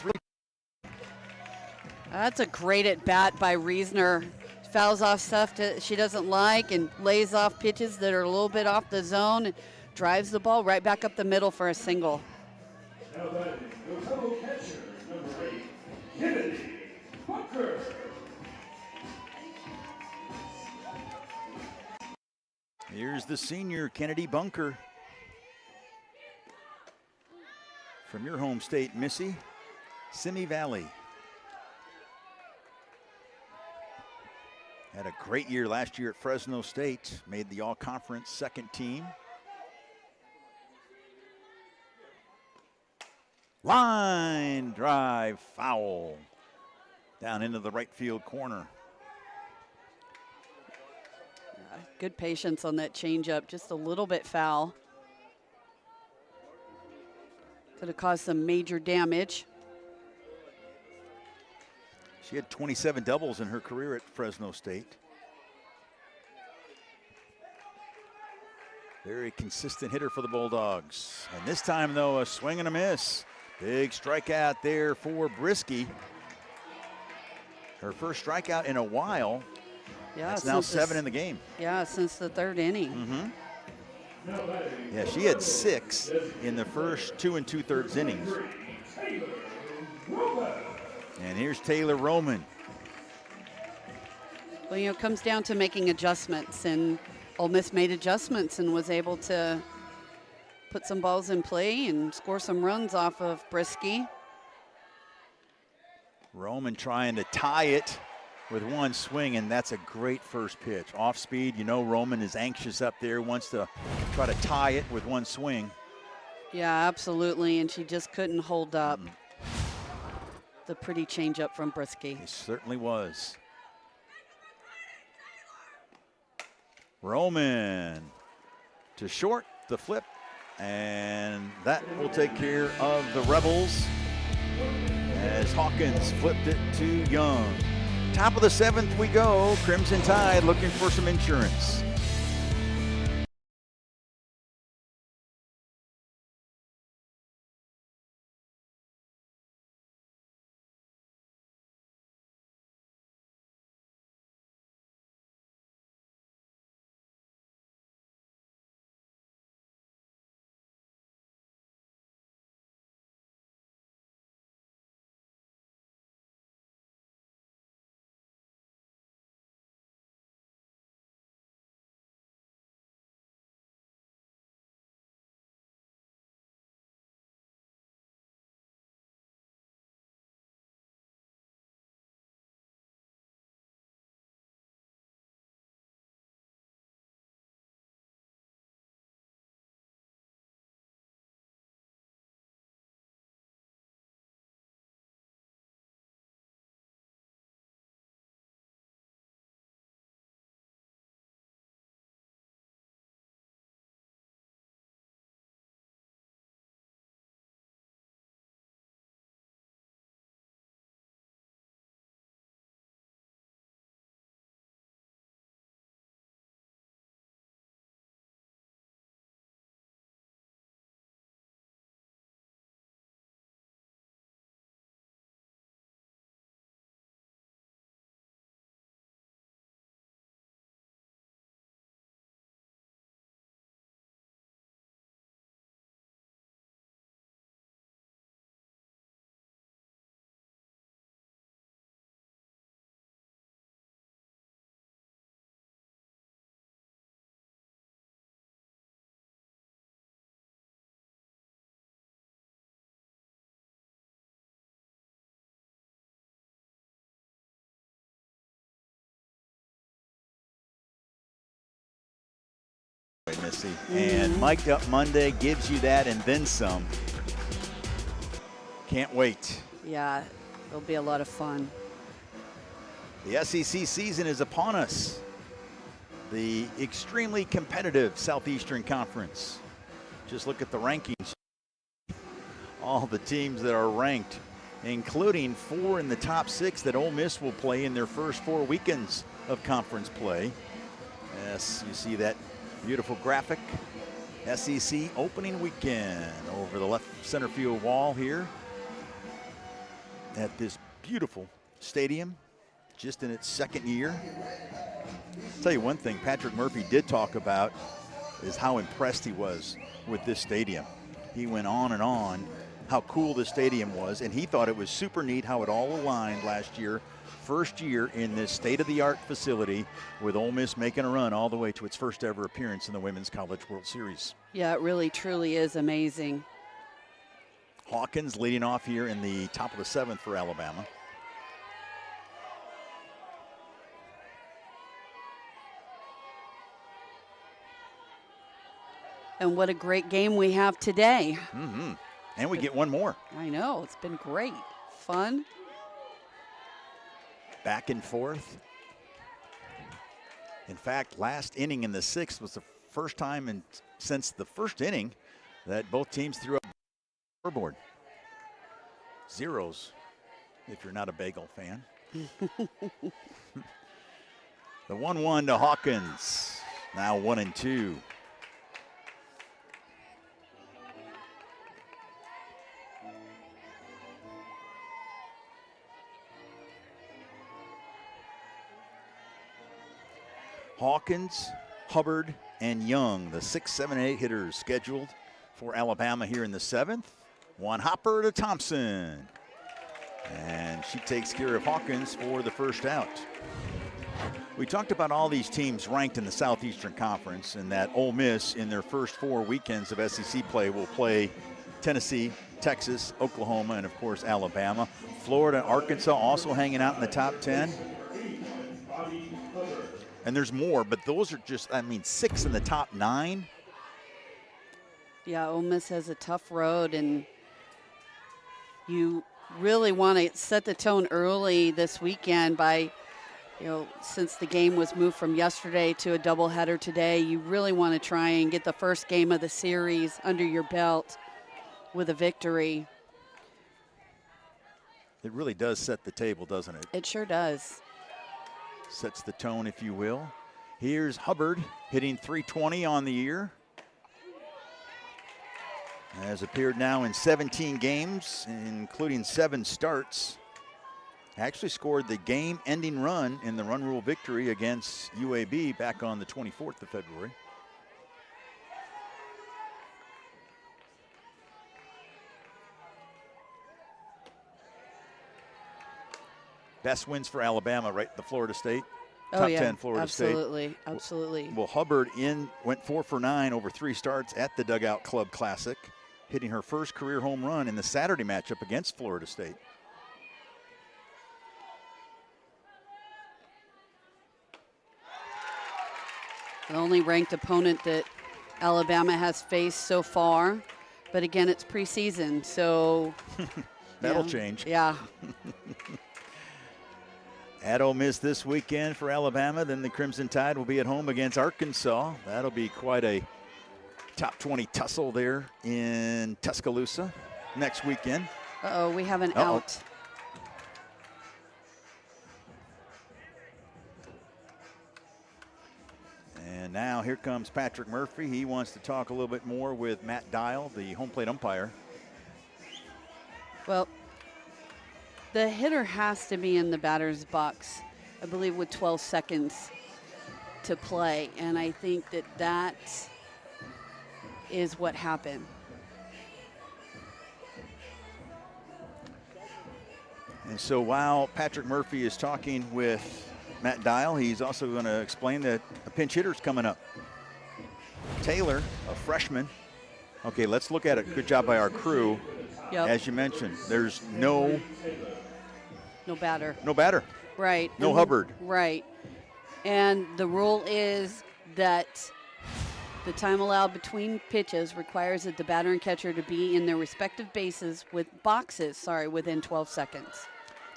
That's a great at bat by Reisner. Fouls off stuff she doesn't like and lays off pitches that are a little bit off the zone and drives the ball right back up the middle for a single. Now batting, the fellow catcher, number 8, Kennedy Bunker. Here's the senior, Kennedy Bunker. From your home state, Missy, Simi Valley. Had a great year last year at Fresno State, made the all-conference second team. Line drive, foul. Down into the right field corner. Good patience on that changeup, just a little bit foul. Could have caused some major damage. She had 27 doubles in her career at Fresno State. Very consistent hitter for the Bulldogs. And this time, though, a swing and a miss. Big strikeout there for Brisky. Her first strikeout in a while. Yeah, that's now 7 in the game. Yeah, since the 3rd inning. Mm-hmm. Yeah, she had 6 in the first 2 2/3 innings. And here's Taylor Roman. Well, you know, it comes down to making adjustments, and Ole Miss made adjustments and was able to put some balls in play and score some runs off of Brisky. Roman trying to tie it with one swing, and that's a great first pitch. Off speed, you know Roman is anxious up there, wants to try to tie it with one swing. Yeah, absolutely, and she just couldn't hold up. The pretty changeup from Brisky. It certainly was. Roman to short, the flip, and that will take care of the Rebels as Hawkins flipped it to Young. Top of the 7th we go. Crimson Tide looking for some insurance. Tennessee. And Mic'd Up Monday gives you that and then some. Can't wait. Yeah, it'll be a lot of fun. The SEC season is upon us. The extremely competitive Southeastern Conference. Just look at the rankings. All the teams that are ranked, including 4 in the top 6 that Ole Miss will play in their first 4 weekends of conference play. Yes, you see that beautiful graphic. SEC opening weekend over the left center field wall here at this beautiful stadium, just in its second year. I'll tell you one thing Patrick Murphy did talk about is how impressed he was with this stadium. He went on and on how cool the stadium was, and he thought it was super neat how it all aligned last year. First year in this state-of-the-art facility with Ole Miss making a run all the way to its first ever appearance in the Women's College World Series. Yeah, it really, truly is amazing. Hawkins leading off here in the top of the 7th for Alabama. And what a great game we have today. And we get one more. I know, it's been great. Fun. Back and forth. In fact, last inning in the 6th was the first time since the first inning that both teams threw up scoreboard. Zeros, if you're not a bagel fan. The 1-1 to Hawkins. Now 1-2. Hawkins, Hubbard, and Young, the 6, 7, and 8 hitters scheduled for Alabama here in the 7th. One hopper to Thompson. And she takes care of Hawkins for the first out. We talked about all these teams ranked in the Southeastern Conference and that Ole Miss in their first 4 weekends of SEC play will play Tennessee, Texas, Oklahoma, and of course Alabama. Florida and Arkansas also hanging out in the top 10. And there's more, but those are just, 6 in the top 9. Yeah, Ole Miss has a tough road, and you really want to set the tone early this weekend by, since the game was moved from yesterday to a doubleheader today, you really want to try and get the first game of the series under your belt with a victory. It really does set the table, doesn't it? It sure does. Sets the tone, if you will. Here's Hubbard hitting .320 on the year. Has appeared now in 17 games, including 7 starts. Actually scored the game-ending run in the run rule victory against UAB back on the 24th of February. Best wins for Alabama, right? The Florida State. Top 10 Florida State. Absolutely. Well, Hubbard went 4 for 9 over 3 starts at the Dugout Club Classic, hitting her first career home run in the Saturday matchup against Florida State. The only ranked opponent that Alabama has faced so far, but again, it's preseason, so that'll change. Yeah. At Ole Miss this weekend for Alabama, then the Crimson Tide will be at home against Arkansas. That'll be quite a top 20 tussle there in Tuscaloosa next weekend. Uh-oh, we have an out. And now here comes Patrick Murphy. He wants to talk a little bit more with Matt Dial, the home plate umpire. Well, the hitter has to be in the batter's box, I believe, with 12 seconds to play. And I think that is what happened. And so while Patrick Murphy is talking with Matt Dial, he's also going to explain that a pinch hitter's coming up. Taylor, a freshman. Okay, let's look at it. Good job by our crew. Yep. As you mentioned, there's no batter. No batter. Right. No Hubbard. Right. And the rule is that The time allowed between pitches requires that the batter and catcher to be in their respective boxes within 12 seconds.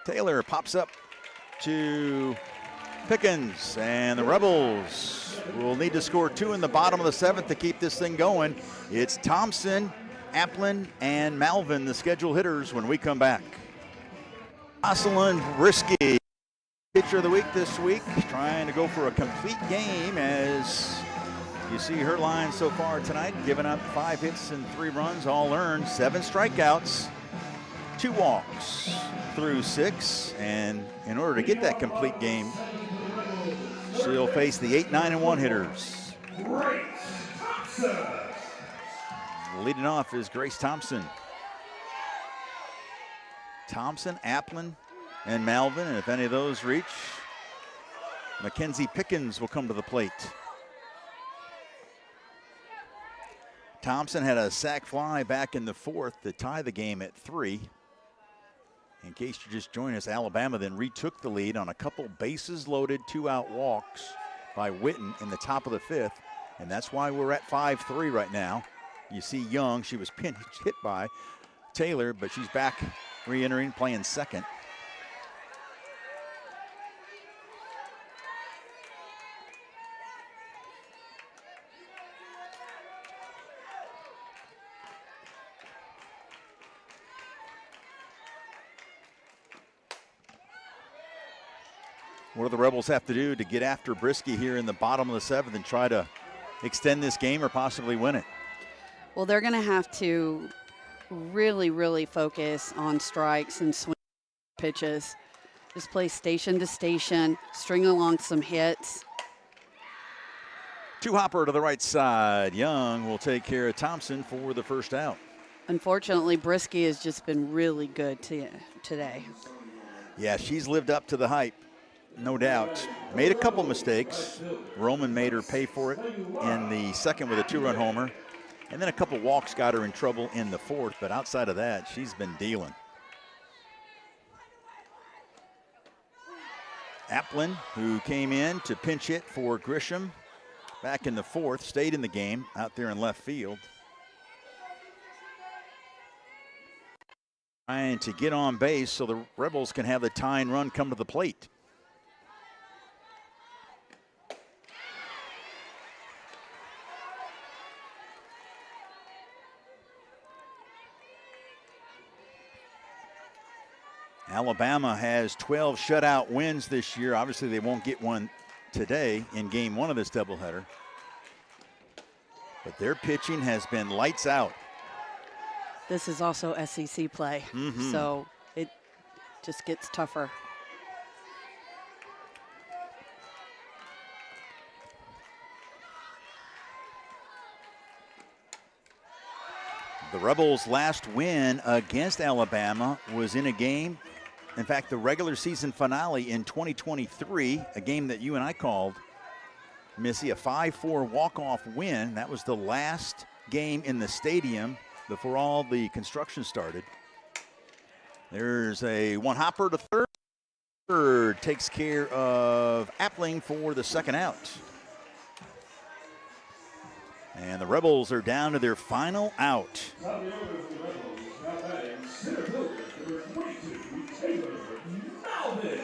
Taylor pops up to Pickens, and the Rebels will need to score 2 in the bottom of the 7th to keep this thing going. It's Thompson, Applin, and Malvin, the scheduled hitters, when we come back. Jocelyn Brisky, pitcher of the week this week, trying to go for a complete game as you see her line so far tonight, giving up 5 hits and 3 runs, all earned, 7 strikeouts, 2 walks through 6, and in order to get that complete game, she'll face the 8, 9, and 1 hitters. Grace Thompson. Leading off is Grace Thompson. Thompson, Applin, and Malvin, and if any of those reach, Mackenzie Pickens will come to the plate. Thompson had a sac fly back in the 4th to tie the game at 3. In case you just joined us, Alabama then retook the lead on a couple bases loaded 2-out walks by Witten in the top of the 5th, and that's why we're at 5-3 right now. You see Young, she was pinch hit by Taylor, but she's back re-entering, playing second. What do the Rebels have to do to get after Brisky here in the bottom of the 7th and try to extend this game or possibly win it? Well, they're going to have to really, really focus on strikes and swing pitches. Just play station to station, string along some hits. 2-hopper to the right side. Young will take care of Thompson for the first out. Unfortunately, Brisky has just been really good today. Yeah, she's lived up to the hype, no doubt. Made a couple mistakes. Roman made her pay for it in the 2nd with a 2-run homer. And then a couple walks got her in trouble in the 4th, but outside of that, she's been dealing. Applin, who came in to pinch hit for Grisham back in the 4th, stayed in the game out there in left field. Trying to get on base so the Rebels can have the tying run come to the plate. Alabama has 12 shutout wins this year. Obviously, they won't get one today in game 1 of this doubleheader. But their pitching has been lights out. This is also SEC play, so it just gets tougher. The Rebels' last win against Alabama was in a game, in fact, the regular season finale in 2023, a game that you and I called, Missy, a 5-4 walk-off win. That was the last game in the stadium before all the construction started. There's a 1-hopper to third. Third takes care of Appling for the 2nd out. And the Rebels are down to their final out. Top of the order for the Rebels, now batting center fielder, number 22, Taylor Malvin.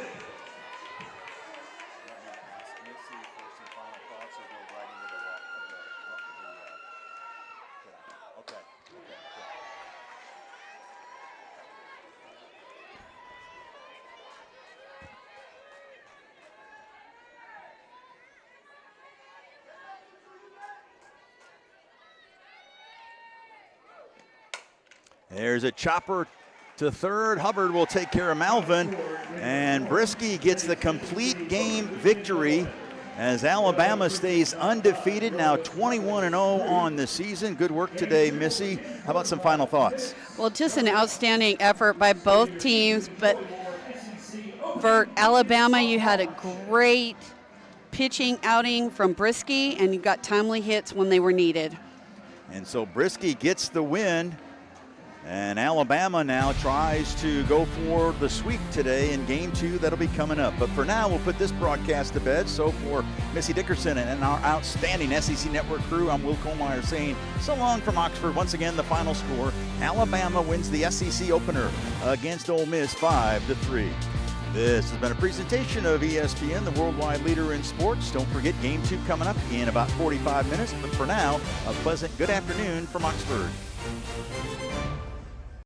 There's a chopper to third. Hubbard will take care of Malvin. And Brisky gets the complete game victory as Alabama stays undefeated, now 21-0 on the season. Good work today, Missy. How about some final thoughts? Well, just an outstanding effort by both teams, but for Alabama, you had a great pitching outing from Brisky, and you got timely hits when they were needed. And so Brisky gets the win And Alabama now tries to go for the sweep today in game 2. That'll be coming up. But for now, we'll put this broadcast to bed. So for Missy Dickerson and our outstanding SEC Network crew, I'm Will Kohlmeyer saying so long from Oxford. Once again, the final score, Alabama wins the SEC opener against Ole Miss 5-3. This has been a presentation of ESPN, the worldwide leader in sports. Don't forget game 2 coming up in about 45 minutes. But for now, a pleasant good afternoon from Oxford.